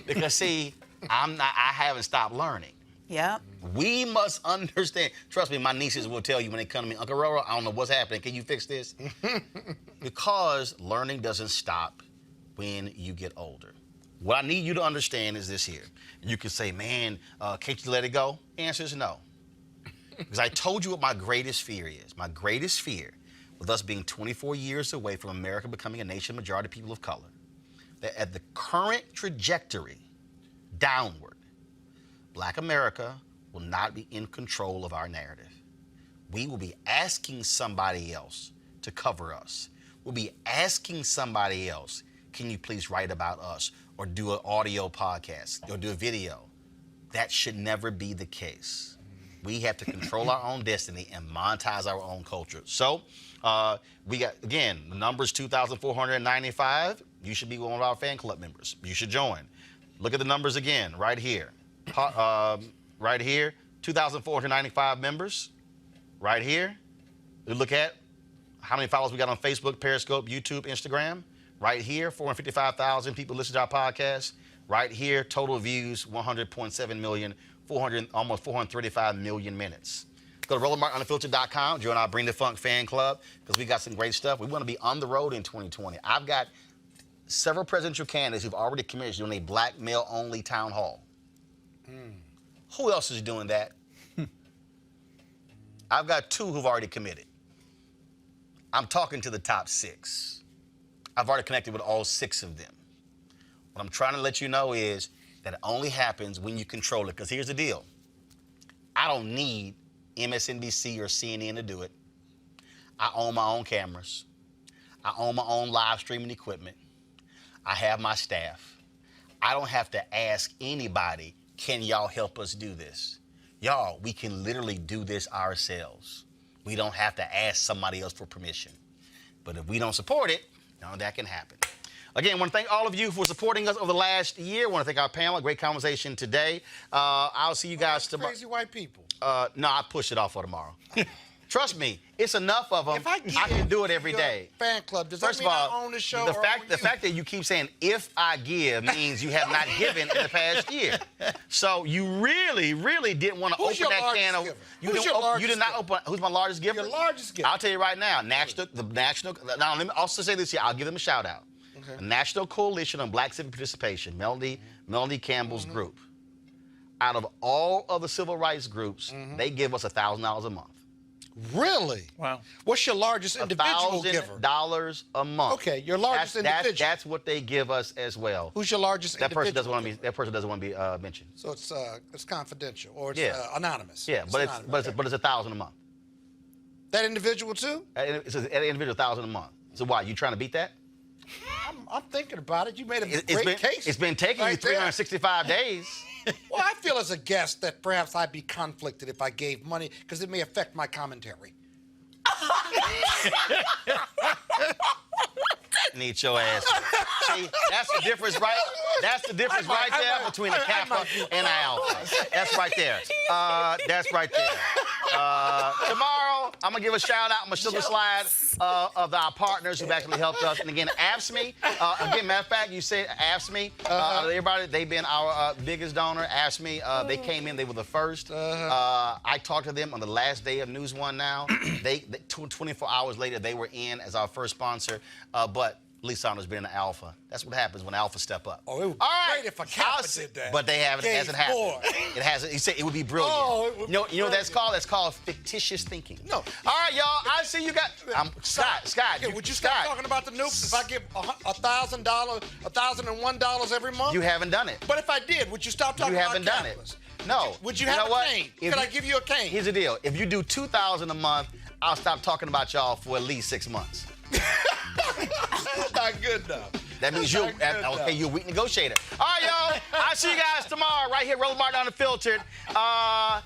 Because see, I haven't stopped learning. Yep. We must understand. Trust me, my nieces will tell you when they come to me, Uncle Roro, I don't know what's happening. Can you fix this? Because learning doesn't stop when you get older. What I need you to understand is this here. You can say, man, can't you let it go? The answer is no. Because I told you what my greatest fear is. My greatest fear, with us being 24 years away from America becoming a nation majority people of color, that at the current trajectory downward, Black America will not be in control of our narrative. We will be asking somebody else to cover us. We'll be asking somebody else, can you please write about us or do an audio podcast or do a video? That should never be the case. We have to control our own destiny and monetize our own culture. So we got, again, the number's 2,495. You should be one of our fan club members. You should join. Look at the numbers again, right here. Right here, 2,495 members. Right here. We look at how many followers we got on Facebook, Periscope, YouTube, Instagram. Right here, 455,000 people listen to our podcast. Right here, total views, 100.7 million, almost 435 million minutes. Go to RolandMartinUnfiltered.com. Join our Bring the Funk fan club because we got some great stuff. We want to be on the road in 2020. I've got several presidential candidates who've already committed to doing a black male-only town hall. Who else is doing that? I've got 2 who've already committed. I'm talking to the top 6. I've already connected with all 6 of them. What I'm trying to let you know is that it only happens when you control it. Because here's the deal. I don't need MSNBC or CNN to do it. I own my own cameras. I own my own live streaming equipment. I have my staff. I don't have to ask anybody, can y'all help us do this? Y'all, we can literally do this ourselves. We don't have to ask somebody else for permission. But if we don't support it, no, that can happen. Again, I want to thank all of you for supporting us over the last year. I want to thank our panel. Great conversation today. I'll see you guys tomorrow. Crazy white people. No, I push it off for tomorrow. Trust me, it's enough of them. If I can do it every day. Fan club, does First that mean of all, I own the show? the fact that you keep saying "if I give" means you have not given in the past year. So you really, really didn't want to open that can of. You did not open. Who's my largest giver? Your largest giver. I'll tell you right now. Now, let me also say this here. I'll give them a shout out. Okay. The National Coalition on Black Civic Participation, Melody Campbell's group. Out of all of the civil rights groups, they give us $1,000 a month. Really? Wow. What's your largest individual giver? $1,000 a month. Okay, your largest individual. That's what they give us as well. Who's your largest individual? That person doesn't want to be mentioned. So it's confidential or it's anonymous. Yeah, but it's $1,000 a month. That individual too? It's an individual $1,000 a month. So why? You trying to beat that? I'm thinking about it. You made a great case. It's been taking you 365 days. Well, I feel as a guest that perhaps I'd be conflicted if I gave money because it may affect my commentary. Need your ass. See, that's the difference, right? That's the difference right there between a Kappa and an Alpha. That's right there. That's right there. Tomorrow, I'm going to give a shout out. I'm going to show the slide of our partners who've actually helped us. And again, AFSCME. Again, matter of fact, you said AFSCME. Everybody, they've been our biggest donor. AFSCME, they came in. They were the first. I talked to them on the last day of News One Now. 24 hours later, they were in as our first sponsor. But Lee Saunders being an Alpha. That's what happens when Alpha step up. Oh, it would be great if a Kappa did that. But it hasn't happened. It hasn't. He said it would be brilliant. Oh, it would be you know what that's called? That's called fictitious thinking. No. All right, y'all. I see you got. Scott. Okay, would you start talking about the nukes if I give $1,000, $1,001 every month? You haven't done it. But if I did, would you stop talking about You haven't done it. No. Would you have a cane? Could I give you a cane? Here's the deal. If you do $2,000 a month, I'll stop talking about y'all for at least 6 months. That's not good enough. That means you're a weak negotiator. All right, y'all. I'll see you guys tomorrow right here, Roland Martin Unfiltered. Holla!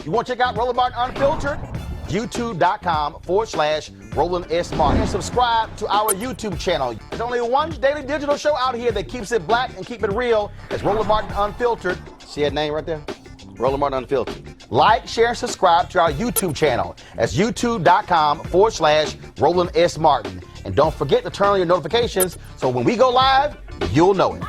You want to check out Roland Martin Unfiltered? YouTube.com/Roland S. Martin. And subscribe to our YouTube channel. There's only one daily digital show out here that keeps it black and keep it real. It's Roland Martin Unfiltered. See that name right there? Roland Martin Unfiltered. Like, share, and subscribe to our YouTube channel. That's YouTube.com/Roland S. Martin. And don't forget to turn on your notifications so when we go live, you'll know it.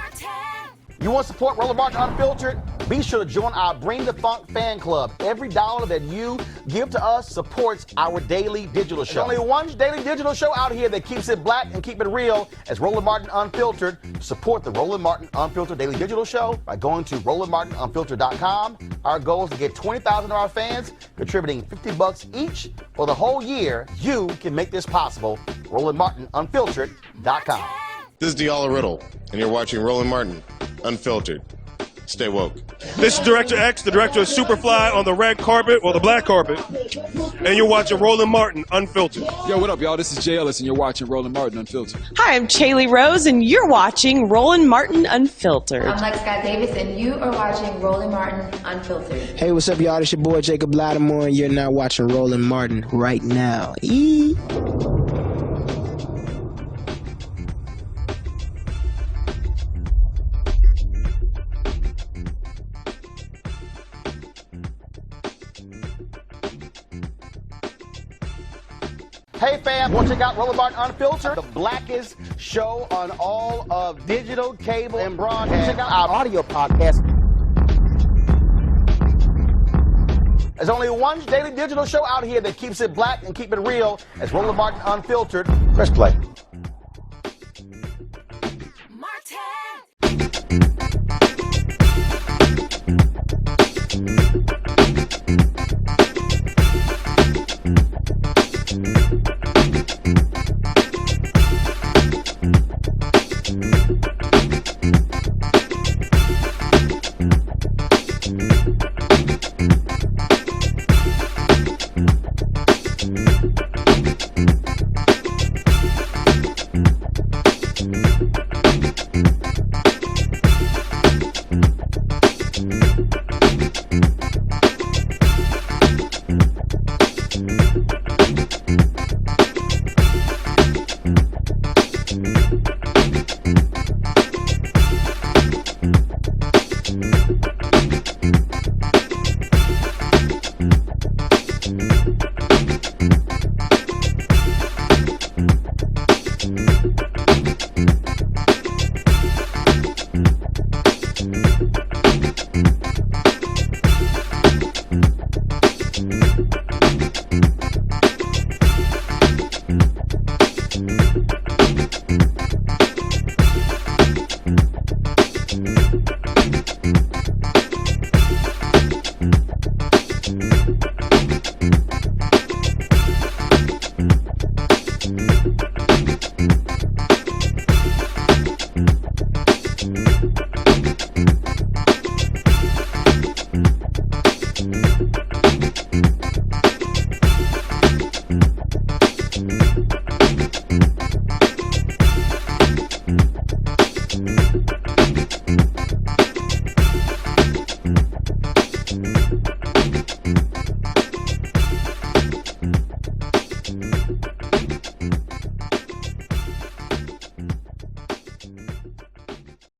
You want to support Roland Martin Unfiltered? Be sure to join our Bring the Funk fan club. Every dollar that you give to us supports our daily digital show. There's only one daily digital show out here that keeps it black and keep it real as Roland Martin Unfiltered. Support the Roland Martin Unfiltered daily digital show by going to RolandMartinUnfiltered.com. Our goal is to get 20,000 of our fans contributing $50 each for the whole year. You can make this possible. RolandMartinUnfiltered.com. This is Diala Riddle, and you're watching Roland Martin Unfiltered. Stay woke. This is Director X, the director of Superfly on the red carpet, or the black carpet, and you're watching Roland Martin Unfiltered. Yo, what up, y'all? This is Jay Ellis, and you're watching Roland Martin Unfiltered. Hi, I'm Chaley Rose, and you're watching Roland Martin Unfiltered. I'm Lex Scott Davis, and you are watching Roland Martin Unfiltered. Hey, what's up, y'all? It's your boy Jacob Lattimore, and you're now watching Roland Martin right now. Hey fam, want to check out Roland Martin Unfiltered, the blackest show on all of digital, cable, and broadcast. Check out our audio podcast. There's only one daily digital show out here that keeps it black and keep it real as Roland Martin Unfiltered. Press play.